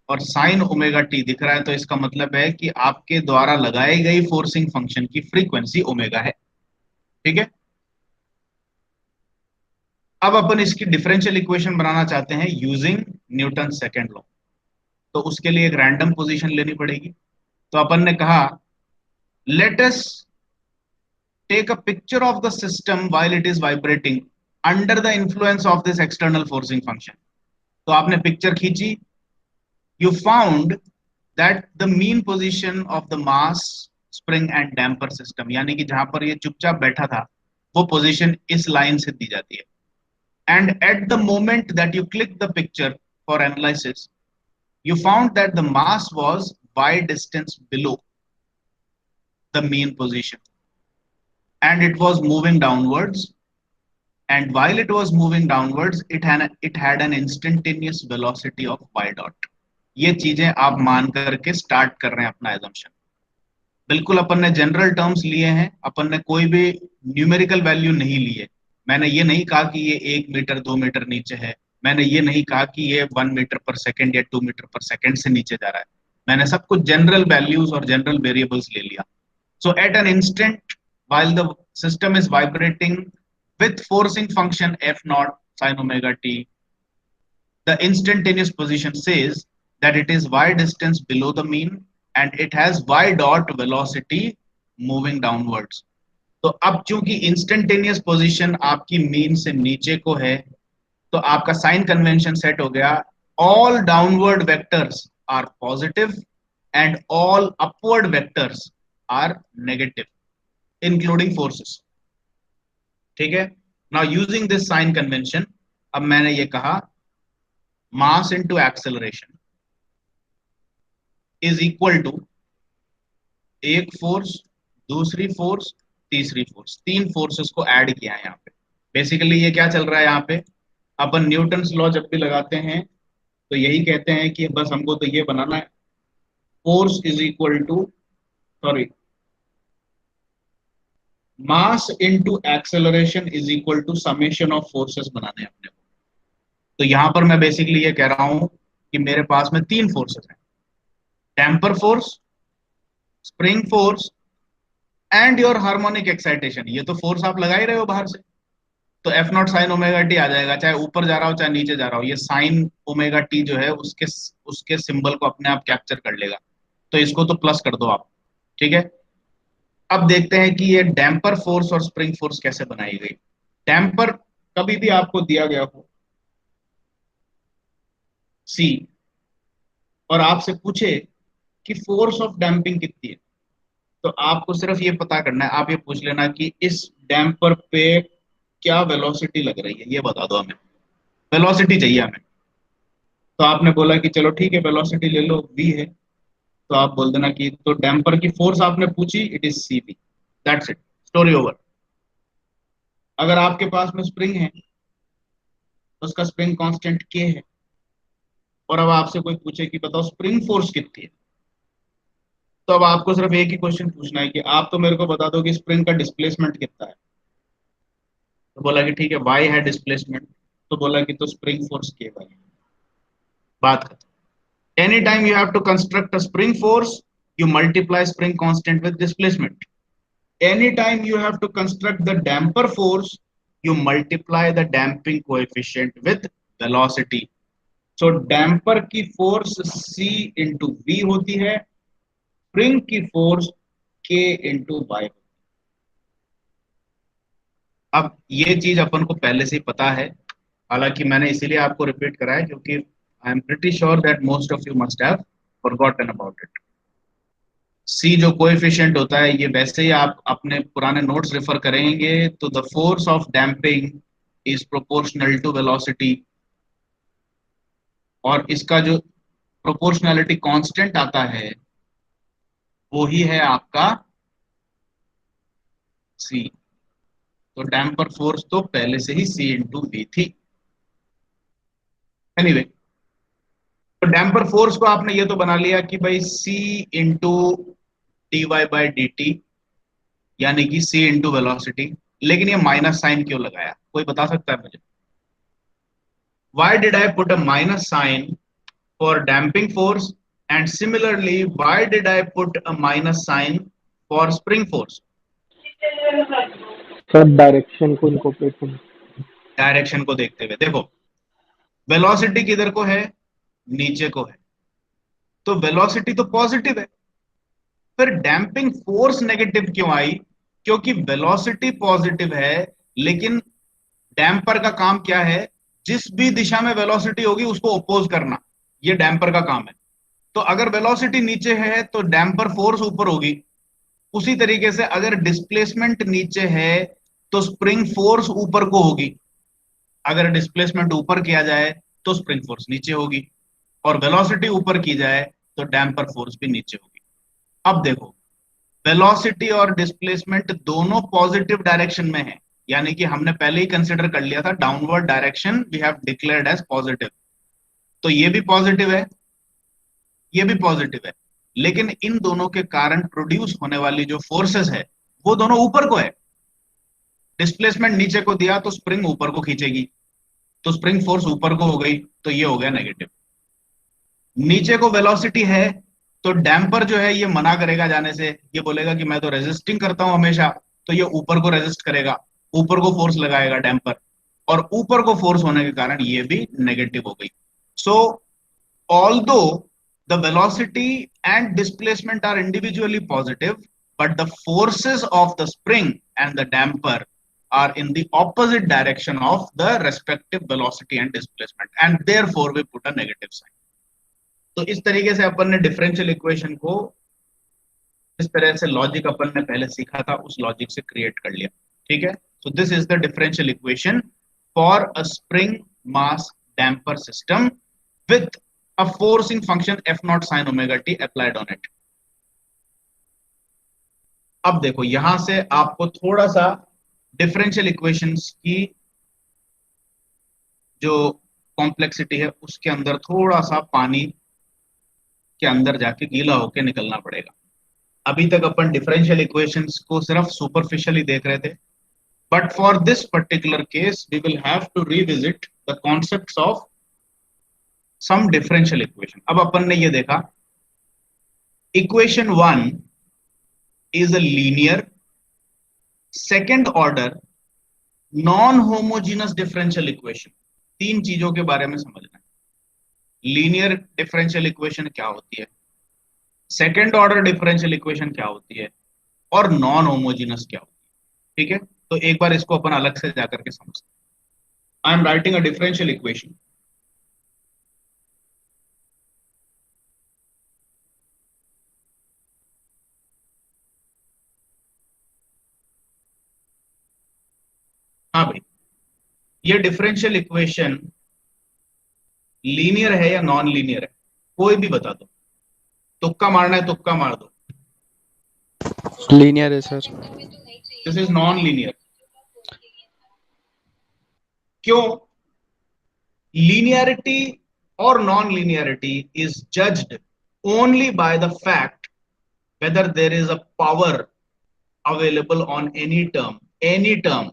और साइन ओमेगा टी दिख रहा है, तो इसका मतलब है कि आपके द्वारा लगाई गई फोर्सिंग फंक्शन की फ्रीक्वेंसी ओमेगा है। ठीक है, अब अपन इसकी डिफरेंशियल इक्वेशन बनाना चाहते हैं यूजिंग न्यूटन सेकेंड लॉ, तो उसके लिए एक रैंडम पोजीशन लेनी पड़ेगी। तो अपन ने कहा let us take a picture of the system while it is vibrating under the influence of this external forcing function. तो आपने पिक्चर खींची, you found that the mean position of the mass spring and damper system, यानी कि जहां पर ये चुपचाप बैठा था वो पोजीशन इस लाइन से दी जाती है। And at the moment that you click the picture for analysis, you found that the mass was y distance below the mean position and it was moving downwards, and while it was moving downwards it had an instantaneous velocity of y dot। ये चीजें आप मान करके start कर रहे हैं अपना assumption. बिल्कुल अपन ने जनरल टर्म्स लिए हैं, अपन ने कोई भी न्यूमेरिकल वैल्यू नहीं ली है। मैंने ये नहीं कहा कि ये 1 मीटर 2 मीटर नीचे है, मैंने ये नहीं कहा कि ये 1 मीटर पर सेकेंड या 2 मीटर पर सेकेंड से नीचे जा रहा है। मैंने सब कुछ जनरल वैल्यूज और जनरल वेरिएबल्स ले लिया। So at an instant while the system is vibrating with forcing function f naught sin omega t, the instantaneous position says that it is y distance below the mean and it has y dot velocity moving downwards। तो अब चूंकि instantaneous position आपकी mean से नीचे को है तो आपका साइन कन्वेंशन सेट हो गया, all downward vectors are positive and all upward vectors are negative including forces. ठीक है, now using this sign convention, अब मैंने ये कहा mass into acceleration is equal to एक फोर्स, दूसरी फोर्स, तीसरी फोर्स, तीन फोर्सेस को ऐड किया है यहाँ पे। बेसिकली ये क्या चल रहा है यहाँ पे, अपन न्यूटन्स लॉ जब भी लगाते हैं तो यही कहते हैं कि बस हमको तो ये बनाना है, force is equal to mass into acceleration is equal to summation of forces बनाने हैं अपने को। तो यहां पर मैं बेसिकली ये कह रहा हूं कि मेरे पास में तीन फोर्सेस हैं, damper force, spring force and your harmonic excitation. ये तो फोर्स आप लगा ही रहे हो बाहर से, तो F naught sine omega T आ जाएगा, चाहे ऊपर जा रहा हो चाहे नीचे जा रहा हो, ये साइन ओमेगा टी जो है उसके सिंबल को अपने आप कैप्चर कर लेगा। तो इसको तो प्लस कर दो आप। ठीक है, अब देखते हैं कि ये डैम्पर फोर्स और स्प्रिंग फोर्स कैसे बनाई गई। डैम्पर कभी भी आपको दिया गया हो सी और आपसे पूछे कि फोर्स ऑफ डैम्पिंग कितनी है, तो आपको सिर्फ ये पता करना है, आप ये पूछ लेना कि इस डैम्पर पे क्या वेलोसिटी लग रही है, ये बता दो हमें, वेलोसिटी चाहिए हमें। तो आपने बोला कि चलो ठीक है वेलोसिटी ले लो, v है, तो आप बोल देना कि तो डैम्पर की फोर्स आपने पूछी, it is cv, that's it, story over. अगर आपके पास में स्प्रिंग है, उसका स्प्रिंग कांस्टेंट k है, और अब आपसे कोई पूछे कि बताओ स्प्रिंग फोर्स कितनी है, तो अब आपको सिर्फ एक ही क्वेश्चन पूछना है कि आप तो मेरे को बता दो कि स्प्रिंग का डिस्प्लेसमेंट कितना है। तो बोला कि ठीक है y है डिस्प्लेसमेंट, तो बोला कि तो स्प्रिंग फोर्स k y, बात खत्म। Anytime you have to construct a spring force, you multiply spring constant with displacement. Anytime you have to construct the damper force, you multiply the damping coefficient with velocity. So damper की force c into v होती है, spring की force k into y। अब ये चीज अपन को पहले से ही पता है, हालांकि मैंने इसीलिए आपको रिपीट कराया क्योंकि I am pretty sure that most of you must have forgotten about it. See जो कोएफिशिएंट होता है, ये वैसे ही आप अपने पुराने नोट्स रेफर करेंगे तो the force of damping is proportional to velocity, और इसका जो प्रोपोर्शनैलिटी कांस्टेंट आता है वो ही है आपका सी। तो डैम्पर फोर्स तो पहले से ही सी इंटू वी थी। एनीवे, तो डैम्पर फोर्स को आपने ये तो बना लिया कि भाई c into D Y by D T, यानी कि c इंटू वेलोसिटी, लेकिन ये माइनस साइन क्यों लगाया, कोई बता सकता है मुझे? Why did I put a minus sign for damping force, and similarly why did I put a minus sign for spring force? Sir direction को इनकॉर्पोरेट करना। डायरेक्शन को देखते हुए देखो, वेलोसिटी किधर को है, नीचे को है, तो वेलोसिटी तो पॉजिटिव है, फिर डैम्पिंग फोर्स नेगेटिव क्यों आई? क्योंकि वेलोसिटी पॉजिटिव है लेकिन डैम्पर का काम क्या है? जिस भी दिशा में वेलोसिटी होगी उसको अपोज करना, ये डैम्पर का काम है। तो अगर वेलोसिटी नीचे है तो डैम्पर फोर्स ऊपर होगी। उसी तरीके से अगर डिस्प्लेसमेंट नीचे है तो स्प्रिंग फोर्स ऊपर को होगी। अगर डिस्प्लेसमेंट ऊपर किया जाए तो स्प्रिंग फोर्स नीचे होगी, और वेलोसिटी ऊपर की जाए तो डैम्पर फोर्स भी नीचे होगी। अब देखो, वेलोसिटी और डिस्प्लेसमेंट दोनों पॉजिटिव डायरेक्शन में है, यानी कि हमने पहले ही कंसिडर कर लिया था downward direction we have declared as positive. तो ये भी पॉजिटिव है, ये भी पॉजिटिव है, लेकिन इन दोनों के कारण प्रोड्यूस होने वाली जो फोर्सेस है वो दोनों ऊपर को है। डिस्प्लेसमेंट नीचे को दिया तो स्प्रिंग ऊपर को खींचेगी, तो स्प्रिंग फोर्स ऊपर को हो गई, तो ये हो गया नेगेटिव। नीचे को वेलोसिटी है तो डैम्पर जो है ये मना करेगा जाने से, ये बोलेगा कि मैं तो रेजिस्टिंग करता हूं हमेशा, तो ये ऊपर को रेजिस्ट करेगा, ऊपर को फोर्स लगाएगा डैम्पर, और ऊपर को फोर्स होने के कारण ये भी नेगेटिव हो गई। So although the velocity and displacement are individually positive, but the forces of the spring and the damper are in the opposite direction of the respective velocity and displacement, and therefore we put a negative sign. तो इस तरीके से अपन ने differential equation को, इस तरह से logic अपन ने पहले सीखा था उस लॉजिक से क्रिएट कर लिया। ठीक है, so this is the differential equation for a spring mass damper system with a forcing function F naught sine omega T applied on it. अब देखो, यहां से आपको थोड़ा सा डिफरेंशियल इक्वेशंस की जो कॉम्प्लेक्सिटी है उसके अंदर थोड़ा सा पानी के अंदर जाके गीला होके निकलना पड़ेगा। अभी तक अपन डिफरेंशियल इक्वेशंस को सिर्फ सुपरफिशियली देख रहे थे, but for this particular case we will have to revisit the concepts of some differential equation. अब अपन ने ये देखा, equation 1 is a linear second order non homogeneous differential equation। तीन चीजों के बारे में समझना है। लीनियर डिफरेंशियल इक्वेशन क्या होती है, सेकेंड ऑर्डर डिफरेंशियल इक्वेशन क्या होती है, और नॉन होमोजेनस क्या होती है। ठीक है, तो एक बार इसको अपन अलग से जाकर के समझते हैं। I am writing a differential equation. हाँ भाई, ये डिफरेंशियल इक्वेशन लीनियर है या नॉन लीनियर है, कोई भी बता दो। तुक्का मारना है, तुक्का मार दो। लीनियर है sir. This is non linear. क्यों? linearity or non-linearity is judged only by the fact whether there is a power available on any term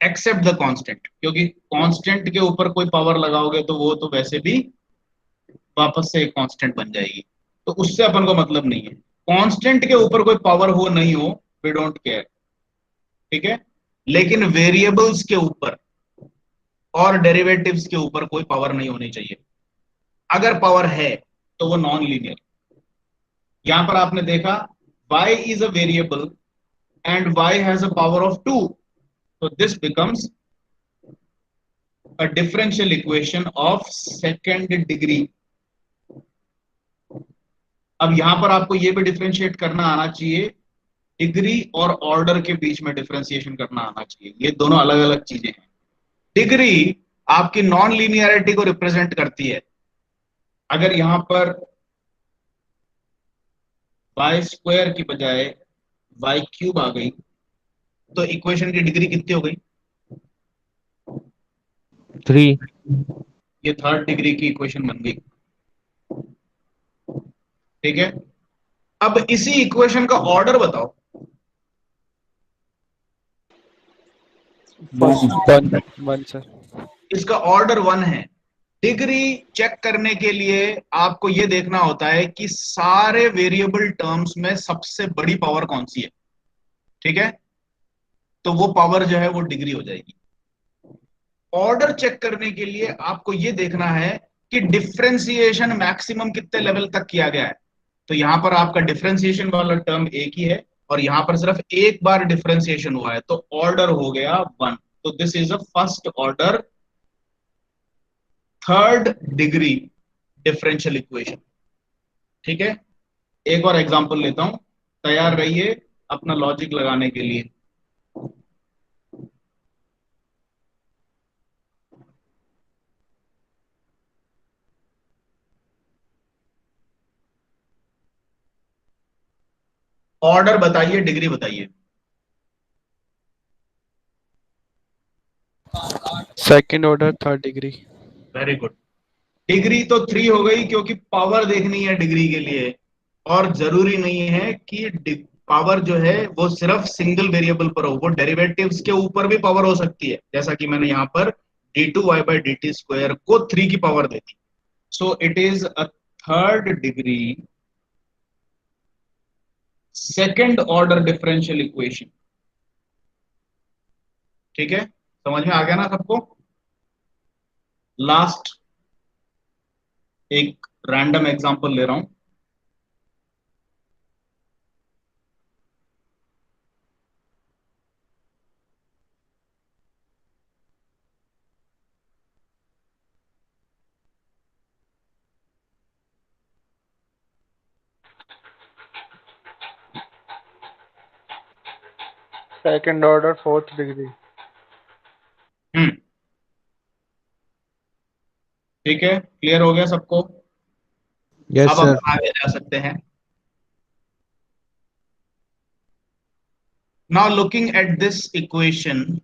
except the constant। क्योंकि कांस्टेंट के ऊपर कोई पावर लगाओगे तो वो तो वैसे भी वापस से एक कांस्टेंट बन जाएगी, तो उससे अपन को मतलब नहीं है। कांस्टेंट के ऊपर कोई पावर हो नहीं हो, वी डोंट केयर। ठीक है, लेकिन वेरिएबल्स के ऊपर और डेरिवेटिव्स के ऊपर कोई पावर नहीं होनी चाहिए। अगर पावर है तो वो नॉन लीनियर। यहां पर आपने देखा y is a variable and y has a power of 2, so this becomes a differential equation of second degree। अब यहां पर आपको ये भी डिफरेंशिएट करना आना चाहिए, डिग्री और ऑर्डर के बीच में डिफरेंशिएशन करना आना चाहिए। ये दोनों अलग अलग चीजें हैं। डिग्री आपकी नॉन लीनियरिटी को रिप्रेजेंट करती है। अगर यहां पर y स्क्वायर की बजाय y क्यूब आ गई तो इक्वेशन की डिग्री कितनी हो गई? 3। ये थर्ड डिग्री की इक्वेशन बन गई। ठीक है, अब इसी इक्वेशन का ऑर्डर बताओ। One sir. इसका ऑर्डर 1 है। डिग्री चेक करने के लिए आपको यह देखना होता है कि सारे वेरिएबल टर्म्स में सबसे बड़ी पावर कौन सी है। ठीक है, तो वो पावर जो है वो डिग्री हो जाएगी। ऑर्डर चेक करने के लिए आपको यह देखना है कि डिफरेंशिएशन मैक्सिमम कितने लेवल तक किया गया है। तो यहां पर आपका डिफरेंशिएशन वाला टर्म एक ही है और यहां पर सिर्फ एक बार डिफरेंशिएशन हुआ है, तो ऑर्डर हो गया 1। तो this is a first order third degree differential equation. ठीक है, एक और एग्जांपल लेता हूं, तैयार रहिए अपना लॉजिक लगाने के लिए। ऑर्डर बताइए, डिग्री बताइए। Second order third degree. Very good. Degree तो 3 हो गई क्योंकि पावर देखनी है डिग्री के लिए, और जरूरी नहीं है कि पावर जो है वो सिर्फ सिंगल वेरिएबल पर हो, वो डेरिवेटिव्स के ऊपर भी पावर हो सकती है, जैसा कि मैंने यहां पर d2y/dt² को 3 की power they the. So it is a third degree second order differential equation. ठीक है, समझ में आ गया ना सबको? लास्ट एक रैंडम एग्जांपल ले रहा हूं। Second order fourth degree. Hmm, ठीक है, क्लियर हो गया सबको? यस अब सर। अपन आगे जा सकते हैं। Now looking at this equation,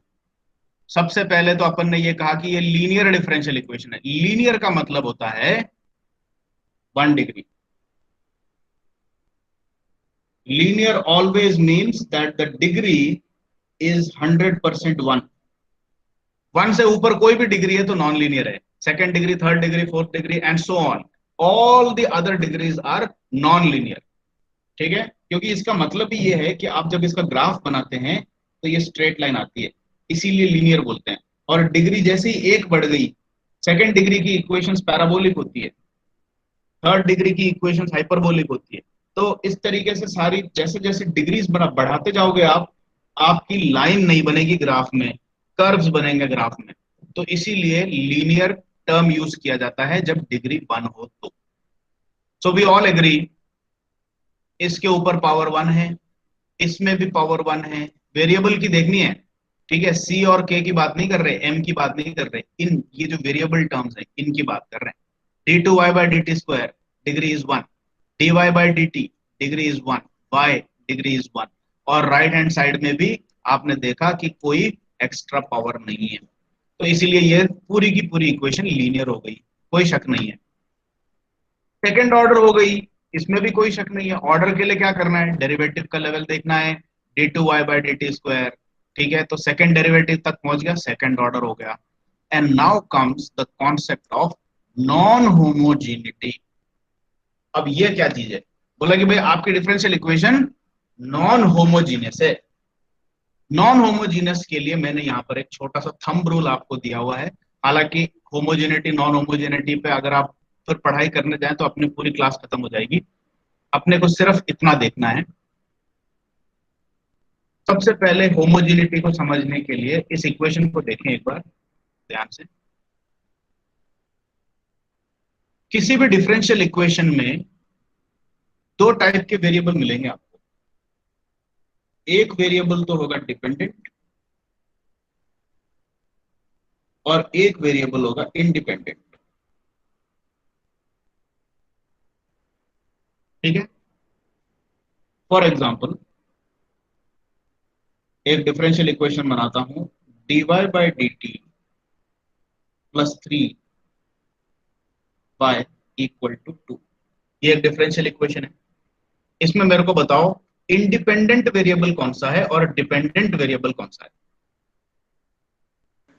सबसे पहले तो अपन ने ये कहा कि ये लीनियर डिफरेंशियल इक्वेशन है। लीनियर का मतलब होता है 1 degree. Linear always means that the degree is 100% 1। 1 से ऊपर कोई भी डिग्री है तो नॉन लीनियर है। Second degree, third degree, fourth degree and so on, all the other degrees are non linear. ठीक है, क्योंकि इसका मतलब ही ये है कि आप जब इसका ग्राफ बनाते हैं तो ये स्ट्रेट लाइन आती है, इसीलिए लीनियर बोलते हैं। और डिग्री जैसे ही एक बढ़ गई, सेकेंड डिग्री की इक्वेशंस पैराबोलिक होती है, थर्ड डिग्री की इक्वेशंस हाइपरबोलिक होती है। तो इस तरीके से सारी जैसे जैसे डिग्रीज बढ़ाते जाओगे आप, आपकी लाइन नहीं बनेगी ग्राफ में, कर्व्स बनेंगे ग्राफ में। तो इसीलिए लीनियर टर्म यूज किया जाता है जब डिग्री 1 हो तो। सो वी ऑल एग्री, इसके ऊपर पावर 1 है, इसमें भी पावर 1 है। वेरिएबल की देखनी है, ठीक है, सी और के की बात नहीं कर रहे, एम की बात नहीं कर रहे, इन ये जो वेरिएबल टर्म्स है इनकी बात कर रहे हैं। d2y/dt² degree is 1, dy/dt degree is 1, y degree is 1। और राइट हैंड साइड में भी आपने देखा कि कोई एक्स्ट्रा पावर नहीं है, तो इसीलिए ये पूरी की पूरी इक्वेशन लीनियर हो गई, कोई शक नहीं है। सेकेंड ऑर्डर हो गई, इसमें भी कोई शक नहीं है। ऑर्डर के लिए क्या करना है, डेरिवेटिव का लेवल देखना है, d2y/dt²। ठीक है, तो सेकेंड डेरिवेटिव तक पहुंच गया, सेकेंड ऑर्डर हो गया। And now comes the concept of non homogeneity. अब ये क्या चीज है, बोला कि भाई आपकी डिफरेंशियल इक्वेशन नॉन होमोजीनियस है। नॉन होमोजीनियस के लिए मैंने यहाँ पर एक छोटा सा थंब रूल आपको दिया हुआ है। हालांकि होमोजेनिटी नॉन होमोजेनिटी पे अगर आप फिर पढ़ाई करने जाएं तो अपनी पूरी क्लास खत्म हो जाएगी, अपने को सिर्फ इतना देखना है। सबसे पहले होमोजेनिटी को समझने के लिए इस इक्वेशन को देखें एक बार ध्यान से। किसी भी डिफरेंशियल इक्वेशन में दो टाइप के वेरिएबल मिलेंगे आपको। एक वेरिएबल तो होगा डिपेंडेंट और एक वेरिएबल होगा इंडिपेंडेंट। ठीक है, फॉर एग्जाम्पल एक डिफरेंशियल इक्वेशन बनाता हूं, dy/dt +3y इक्वल टू 2। ये एक डिफरेंशियल इक्वेशन है। इसमें मेरे को बताओ इंडिपेंडेंट वेरिएबल कौन सा है और डिपेंडेंट वेरिएबल कौन सा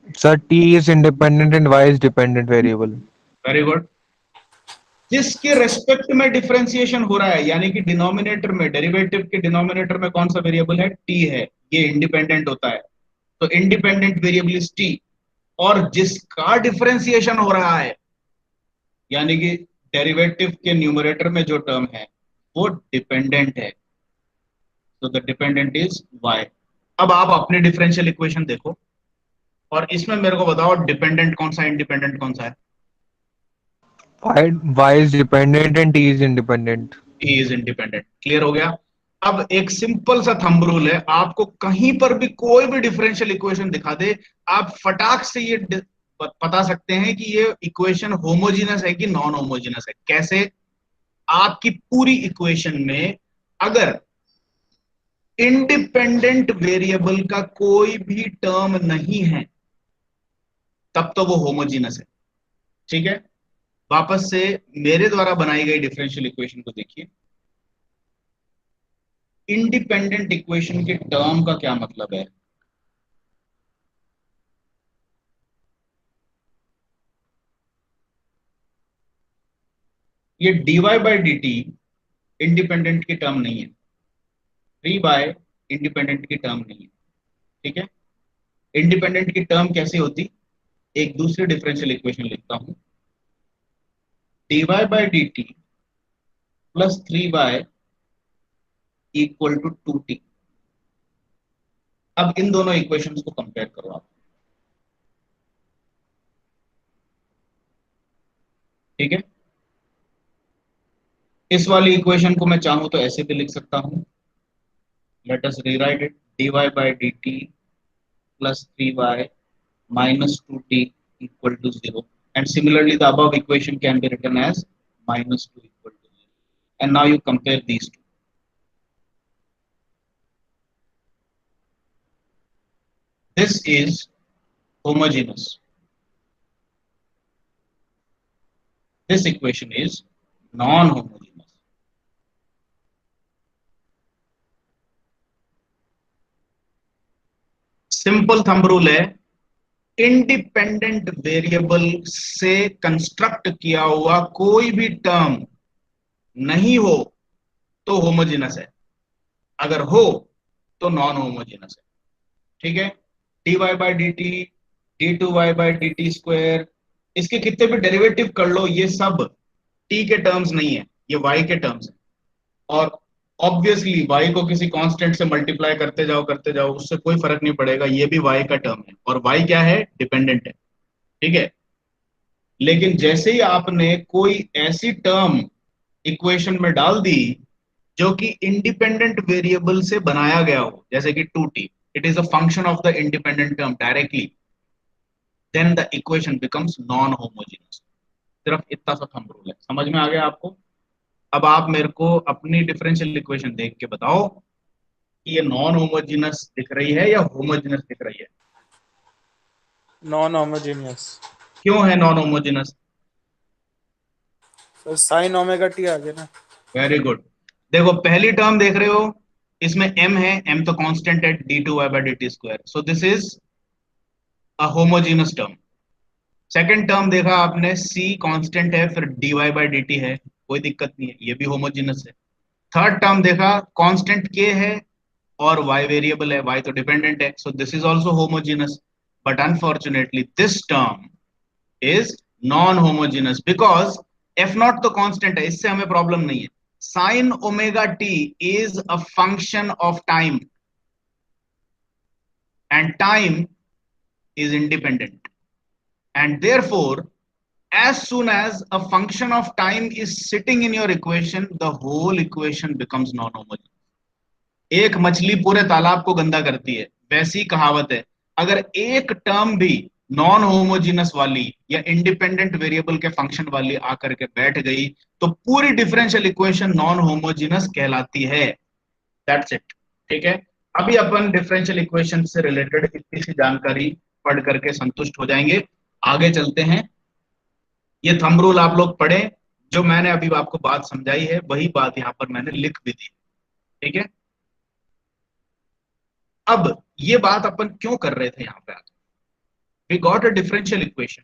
Sir, T is independent and Y is dependent variable. है? Very good. जिसके रेस्पेक्ट में डिफरेंशिएशन हो रहा है, यानी कि डिनोमिनेटर में, डेरिवेटिव के डिनोमिनेटर में कौन सा वेरिएबल है, टी है, ये इंडिपेंडेंट होता है। तो इंडिपेंडेंट वेरिएबल इज टी। और जिसका डिफरेंशिएशन हो रहा है, यानी कि डेरिवेटिव के न्यूमरेटर में जो टर्म है वो डिपेंडेंट है, तो द डिपेंडेंट इज y। अब आप अपने डिफरेंशियल इक्वेशन देखो, और इसमें मेरे को बताओ डिपेंडेंट कौन सा, इंडिपेंडेंट कौन सा है? Y is dependent and T is independent. He is independent. Clear हो गया? अब एक सिंपल सा थंब रूल है, आपको कहीं पर भी कोई भी डिफरेंशियल इक्वेशन दिखा दे, आप फटाक से ये बता सकते हैं कि ये इक्वेशन होमोजीनस है कि नॉन होमोजीनस है। कैसे? आपकी पूरी इक्वेशन में अगर इंडिपेंडेंट वेरिएबल का कोई भी टर्म नहीं है तब तो वो होमोजीनस है। ठीक है, वापस से मेरे द्वारा बनाई गई डिफरेंशियल इक्वेशन को देखिए। इंडिपेंडेंट इक्वेशन के टर्म का क्या मतलब है? ये dy by D T independent की टर्म नहीं है, 3y इंडिपेंडेंट की टर्म नहीं है। ठीक है, इंडिपेंडेंट की टर्म कैसे होती? एक दूसरी डिफरेंशियल इक्वेशन लिखता हूं, dy by D T plus 3y equal to 2t। अब इन दोनों इक्वेशंस को कंपेयर करो आप। ठीक है, इस वाली इक्वेशन को मैं चाहूं तो ऐसे भी लिख सकता हूं, let us rewrite it, dy by D T plus 3y minus 2t equal to 0, and similarly the above equation can be written as minus 2 equal to 0, and now you compare these two. This is homogeneous, this equation is non-homogeneous. Simple thumb rule है, independent variable से construct किया हुआ कोई भी term नहीं हो तो homogeneous है, अगर हो तो नॉन होमोजेनस है। ठीक है, dy by D T, d2y by D T square, इसके कितने भी डेरिवेटिव कर लो, ये सब t के टर्म्स नहीं है, ये y के टर्म्स है। और ऑब्वियसली y को किसी कांस्टेंट से मल्टीप्लाई करते जाओ, उससे कोई फर्क नहीं पड़ेगा, ये भी y का टर्म है, और y क्या है? डिपेंडेंट है। ठीक है, लेकिन जैसे ही आपने कोई ऐसी टर्म इक्वेशन में डाल दी जो कि इंडिपेंडेंट वेरिएबल से बनाया गया हो, जैसे कि 2t, it is a function of the independent term directly, then the equation becomes non homogeneous. सिर्फ इतना सा थंब रूल है, समझ में आ गया आपको? अब आप मेरे को अपनी डिफरेंशियल इक्वेशन देख के बताओ कि ये नॉन होमोजेनस दिख रही है या होमोजेनस दिख रही है? Non homogeneous. क्यों है non homogenous? Sir sine omega T आ गया ना। Very good. देखो पहली टर्म देख रहे हो, इसमें m है, m तो कांस्टेंट है, d2y by D T square, so this is a homogeneous term. Second term देखा आपने, c कांस्टेंट है, फिर dy बाई डी टी है, कोई दिक्कत नहीं है, ये भी होमोजेनस है। थर्ड टर्म देखा, कांस्टेंट k है और y वेरिएबल है, y तो डिपेंडेंट है, so this is also homogeneous. But unfortunately this term is non homogeneous because F not तो कांस्टेंट है, इससे हमें प्रॉब्लम नहीं है। Sign omega T is a function of time and time is independent, and therefore as soon as a function of time is sitting in your equation, the whole equation becomes non-homogeneous। एक मछली पूरे तालाब को गंदा करती है, वैसी कहावत है, अगर एक टर्म भी नॉन होमोजेनस वाली या इंडिपेंडेंट वेरिएबल के फंक्शन वाली आकर के बैठ गई तो पूरी डिफरेंशियल इक्वेशन नॉन होमोजेनस कहलाती है। That's it. ठीक है, अभी अपन डिफरेंशियल इक्वेशन से रिलेटेड इतनी सी जानकारी पढ़ करके संतुष्ट हो जाएंगे, आगे चलते हैं। ये थंब रूल आप लोग पढ़ें, जो मैंने अभी आपको बात समझाई है वही बात यहां पर मैंने लिख भी दी। ठीक है, अब ये बात अपन क्यों कर रहे थे यहां पे आके? We got a differential equation,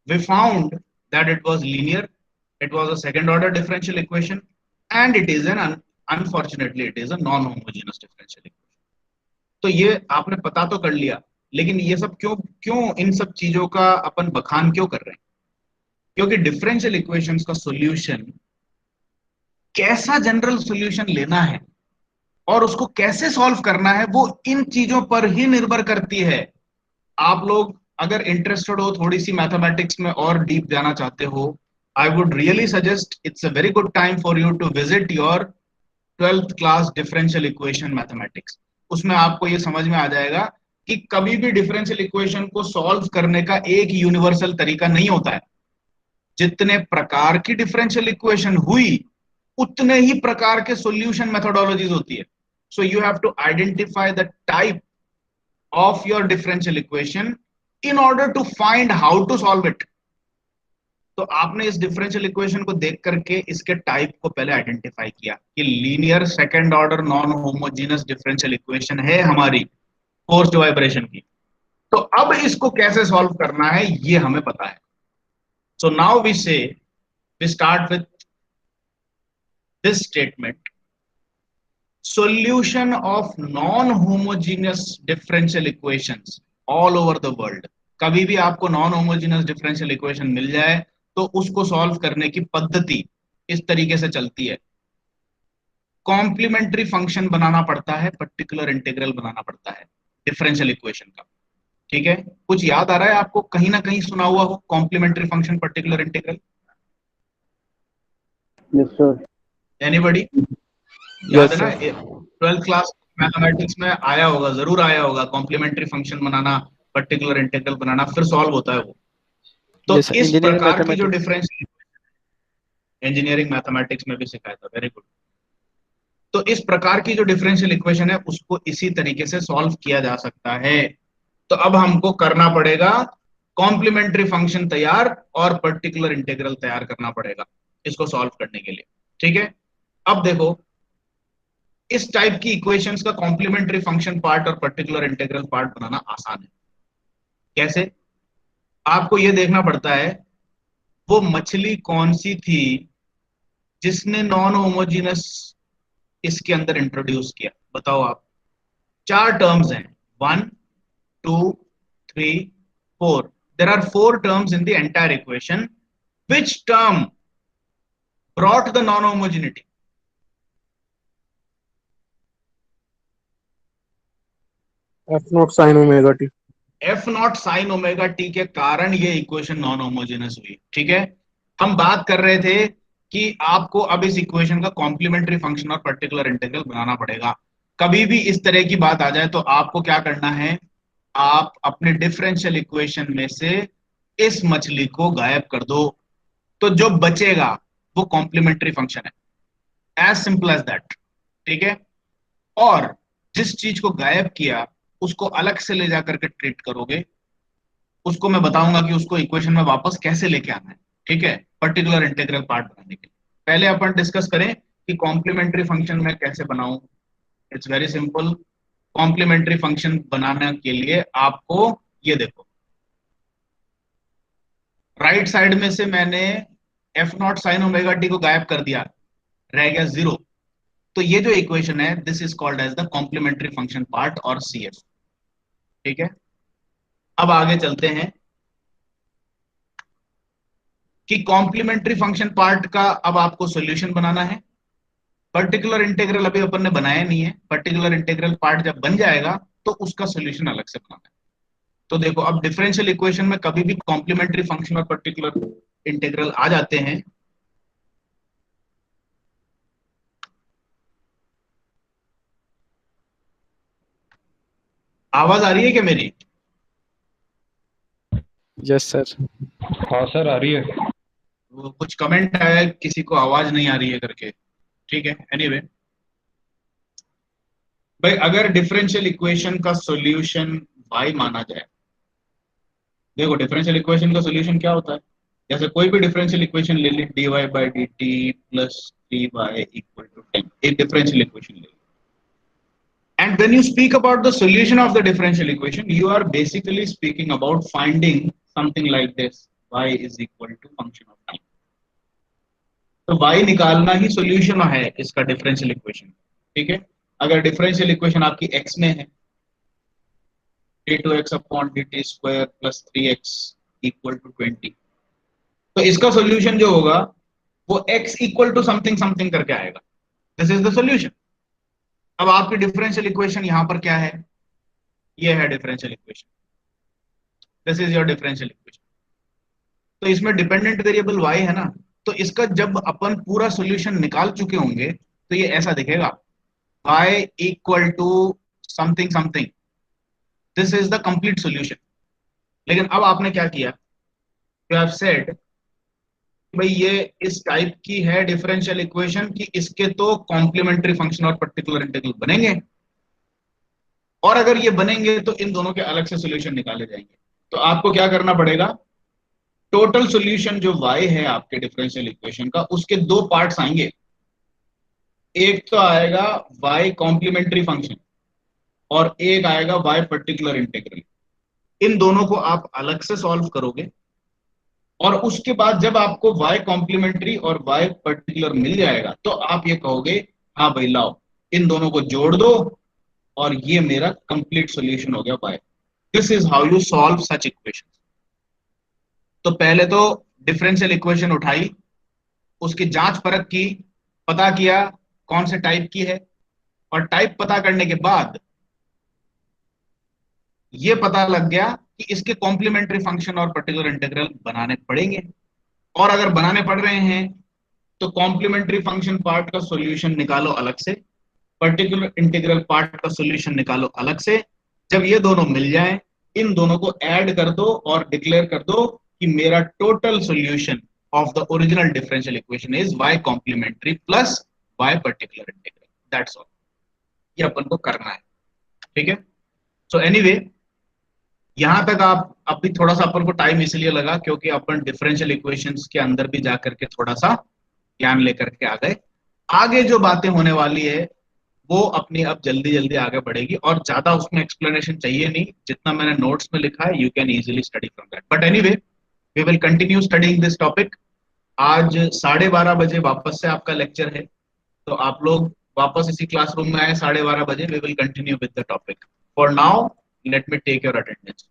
we found that it was linear, it was a second order differential equation, and it is an unfortunately it is a non homogeneous differential equation. तो ये आपने पता तो कर लिया, लेकिन ये सब क्यों क्यों इन सब चीजों का अपन बखान क्यों कर रहे हैं? क्योंकि डिफरेंशियल इक्वेशंस का सॉल्यूशन, कैसा जनरल सॉल्यूशन लेना है और उसको कैसे सॉल्व करना है, वो इन चीजों पर ही निर्भर करती है आप लोग अगर इंटरेस्टेड हो थोड़ी सी मैथमेटिक्स में और डीप जाना चाहते हो, I would really suggest it's a very good time for you to visit your 12th class differential equation mathematics. उसमें आपको ये समझ में आ जाएगा कि कभी भी डिफरेंशियल इक्वेशन को सॉल्व करने का एक यूनिवर्सल तरीका नहीं होता है। जितने प्रकार की डिफरेंशियल इक्वेशन हुई उतने ही प्रकार के सॉल्यूशन मेथोडोलॉजीज होती है। So you have to identify the type of your differential equation in order to find how to solve it। तो आपने इस डिफरेंशियल इक्वेशन को देख करके इसके टाइप को पहले आइडेंटिफाई किया कि linear second order non homogeneous differential equation है हमारी फोर्स्ड वाइब्रेशन की। तो अब इसको कैसे सॉल्व करना है ये हमें पता है। So now we start with this statement, solution of non-homogeneous differential equations all over the world। कभी भी आपको नॉन होमोजेनस डिफरेंशियल इक्वेशन मिल जाए तो उसको सॉल्व करने की पद्धति इस तरीके से चलती है। कॉम्प्लीमेंट्री फंक्शन बनाना पड़ता है, पर्टिकुलर इंटीग्रल बनाना पड़ता है डिफरेंशियल इक्वेशन का। ठीक है, कुछ याद आ रहा है आपको? कहीं ना कहीं सुना हुआ हो complementary function, particular integral? Yes sir. Anybody याद है Yes, ना? sir. 12th क्लास मैथमेटिक्स में आया होगा, जरूर आया होगा, कॉम्प्लीमेंट्री फंक्शन बनाना, पर्टिकुलर इंटीग्रल बनाना, फिर सॉल्व होता है वो। तो Yes, sir. इस Engineering प्रकार की जो mathematics. डिफरेंस इंजीनियरिंग मैथमेटिक्स में भी सिखाया था, वेरी गुड। तो इस प्रकार की जो डिफरेंशियल इक्वेशन है उसको इसी तरीके से सॉल्व किया जा सकता है। तो अब हमको करना पड़ेगा कॉम्प्लीमेंट्री फंक्शन तैयार और पर्टिकुलर इंटीग्रल तैयार करना पड़ेगा इसको सॉल्व करने के लिए। ठीक है, अब देखो इस टाइप की इक्वेशंस का कॉम्प्लीमेंट्री फंक्शन पार्ट और पर्टिकुलर इंटीग्रल पार्ट बनाना आसान है। कैसे? आपको यह देखना पड़ता है वो मछली कौन सी थी जिसने नॉन होमोजीनस इसके अंदर इंट्रोड्यूस किया, बताओ आप। चार टर्म्स हैं, 1 2 3 4। There are 4 terms in the entire equation. Which term brought the non homogeneity? F naught sine omega T. F naught sine omega T के कारण ये इक्वेशन नॉन होमोजेनस हुई। ठीक है, हम बात कर रहे थे कि आपको अब इस इक्वेशन का कॉम्प्लीमेंट्री फंक्शन और पर्टिकुलर इंटीग्रल बनाना पड़ेगा। कभी भी इस तरह की बात आ जाए तो आपको क्या करना है, आप अपने डिफरेंशियल इक्वेशन में से इस मछली को गायब कर दो, तो जो बचेगा वो कॉम्प्लीमेंट्री फंक्शन है। As simple as that. ठीक है, और जिस चीज को गायब किया उसको अलग से ले जाकर के ट्रीट करोगे, उसको मैं बताऊंगा कि उसको इक्वेशन में वापस कैसे लेके आना है। ठीक है, पर्टिकुलर इंटीग्रल पार्ट बनाने के लिए पहले अपन डिस्कस करें कि कॉम्प्लीमेंट्री फंक्शन मैं कैसे बनाऊं। It's very simple. Complementary function बनाने के लिए आपको ये देखो, राइट साइड में से मैंने F naught sine omega T को गायब कर दिया, रह गया 0। तो ये जो इक्वेशन है this is called as the complementary function part और सी एफ। ठीक है, अब आगे चलते हैं कि कॉम्प्लीमेंट्री फंक्शन पार्ट का अब आपको सॉल्यूशन बनाना है। पर्टिकुलर इंटीग्रल अभी अपन ने बनाया नहीं है, पर्टिकुलर इंटीग्रल पार्ट जब बन जाएगा तो उसका सॉल्यूशन अलग से बनाना है। तो देखो अब डिफरेंशियल इक्वेशन में कभी भी कॉम्प्लीमेंट्री फंक्शन और पर्टिकुलर इंटीग्रल आ जाते हैं। आवाज आ रही है क्या मेरी? Yes, sir. हाँ सर आ रही है। वो कुछ कमेंट आया है किसी को आवाज नहीं आ रही है करके। ठीक है, एनीवे भाई अगर डिफरेंशियल इक्वेशन का सॉल्यूशन y माना जाए, देखो डिफरेंशियल इक्वेशन का सॉल्यूशन क्या होता है, जैसे कोई भी डिफरेंशियल इक्वेशन ले ली, dy by dt plus 3y equal to 10, एक डिफरेंशियल इक्वेशन ले ली। And when you speak about the solution of the differential equation, you are basically speaking about finding something like this: y is equal to function of time। तो y निकालना ही solution है इसका differential equation. ठीक है, अगर differential equation आपकी x में है, d2x upon dt square plus 3x equal to 20, तो इसका सॉल्यूशन जो होगा वो x equal to something something करके आएगा। This is the solution. अब आपकी डिफरेंशियल इक्वेशन यहां पर क्या है, ये है differential equation. This is your differential equation. तो इसमें डिपेंडेंट वेरिएबल y है ना, तो इसका जब अपन पूरा सॉल्यूशन निकाल चुके होंगे तो ये ऐसा दिखेगा, y equal to something something, this is the complete solution. लेकिन अब आपने क्या किया, यू हैव सेड भाई ये इस टाइप की है डिफरेंशियल इक्वेशन कि इसके तो कॉम्प्लीमेंट्री फंक्शन और पर्टिकुलर इंटीग्रल बनेंगे, और अगर ये बनेंगे तो इन दोनों के अलग से सॉल्यूशन निकाले जाएंगे। तो आपको क्या करना पड़ेगा, टोटल सॉल्यूशन जो y है आपके डिफरेंशियल इक्वेशन का, उसके दो पार्ट्स आएंगे। एक तो आएगा y कॉम्प्लीमेंट्री फंक्शन और एक आएगा y पर्टिकुलर इंटीग्रल। इन दोनों को आप अलग से सॉल्व करोगे और उसके बाद जब आपको y कॉम्प्लीमेंट्री और y पर्टिकुलर मिल जाएगा तो आप ये कहोगे हाँ भाई लाओ इन दोनों को जोड़ दो और ये मेरा कंप्लीट सॉल्यूशन हो गया y। This is how you solve such equation. तो पहले तो डिफरेंशियल इक्वेशन उठाई, उसकी जांच परख की, पता किया कौन से टाइप की है, और टाइप पता करने के बाद ये पता लग गया कि इसके कॉम्प्लीमेंट्री फंक्शन और पर्टिकुलर इंटीग्रल बनाने पड़ेंगे। और अगर बनाने पड़ रहे हैं तो कॉम्प्लीमेंट्री फंक्शन पार्ट का सॉल्यूशन निकालो अलग से, पर्टिकुलर इंटीग्रल पार्ट का सॉल्यूशन निकालो अलग से। जब ये दोनों मिल जाएं, इन दोनों को ऐड कर दो और डिक्लेयर कर दो कि मेरा total solution of the original differential equation is y complementary plus y particular integral. That's all, ये अपन को करना है, ठीक है। सो एनीवे यहां तक आप अभी थोड़ा सा अपन को टाइम इसलिए लगा क्योंकि अपन डिफरेंशियल इक्वेशंस के अंदर भी जाकर के थोड़ा सा ज्ञान लेकर के आ गए। आगे जो बातें होने वाली है वो अपनी अब जल्दी जल्दी आगे बढ़ेगी और ज्यादा उसमें एक्सप्लेनेशन चाहिए नहीं, जितना मैंने नोट्स में लिखा है you can easily study from that. But anyway we will continue studying this topic. आज 12:30 बजे वापस से आपका लेक्चर है, तो आप लोग वापस इसी क्लासरूम में आए 12:30 बजे। We will continue with the topic. For now let me take your attendance.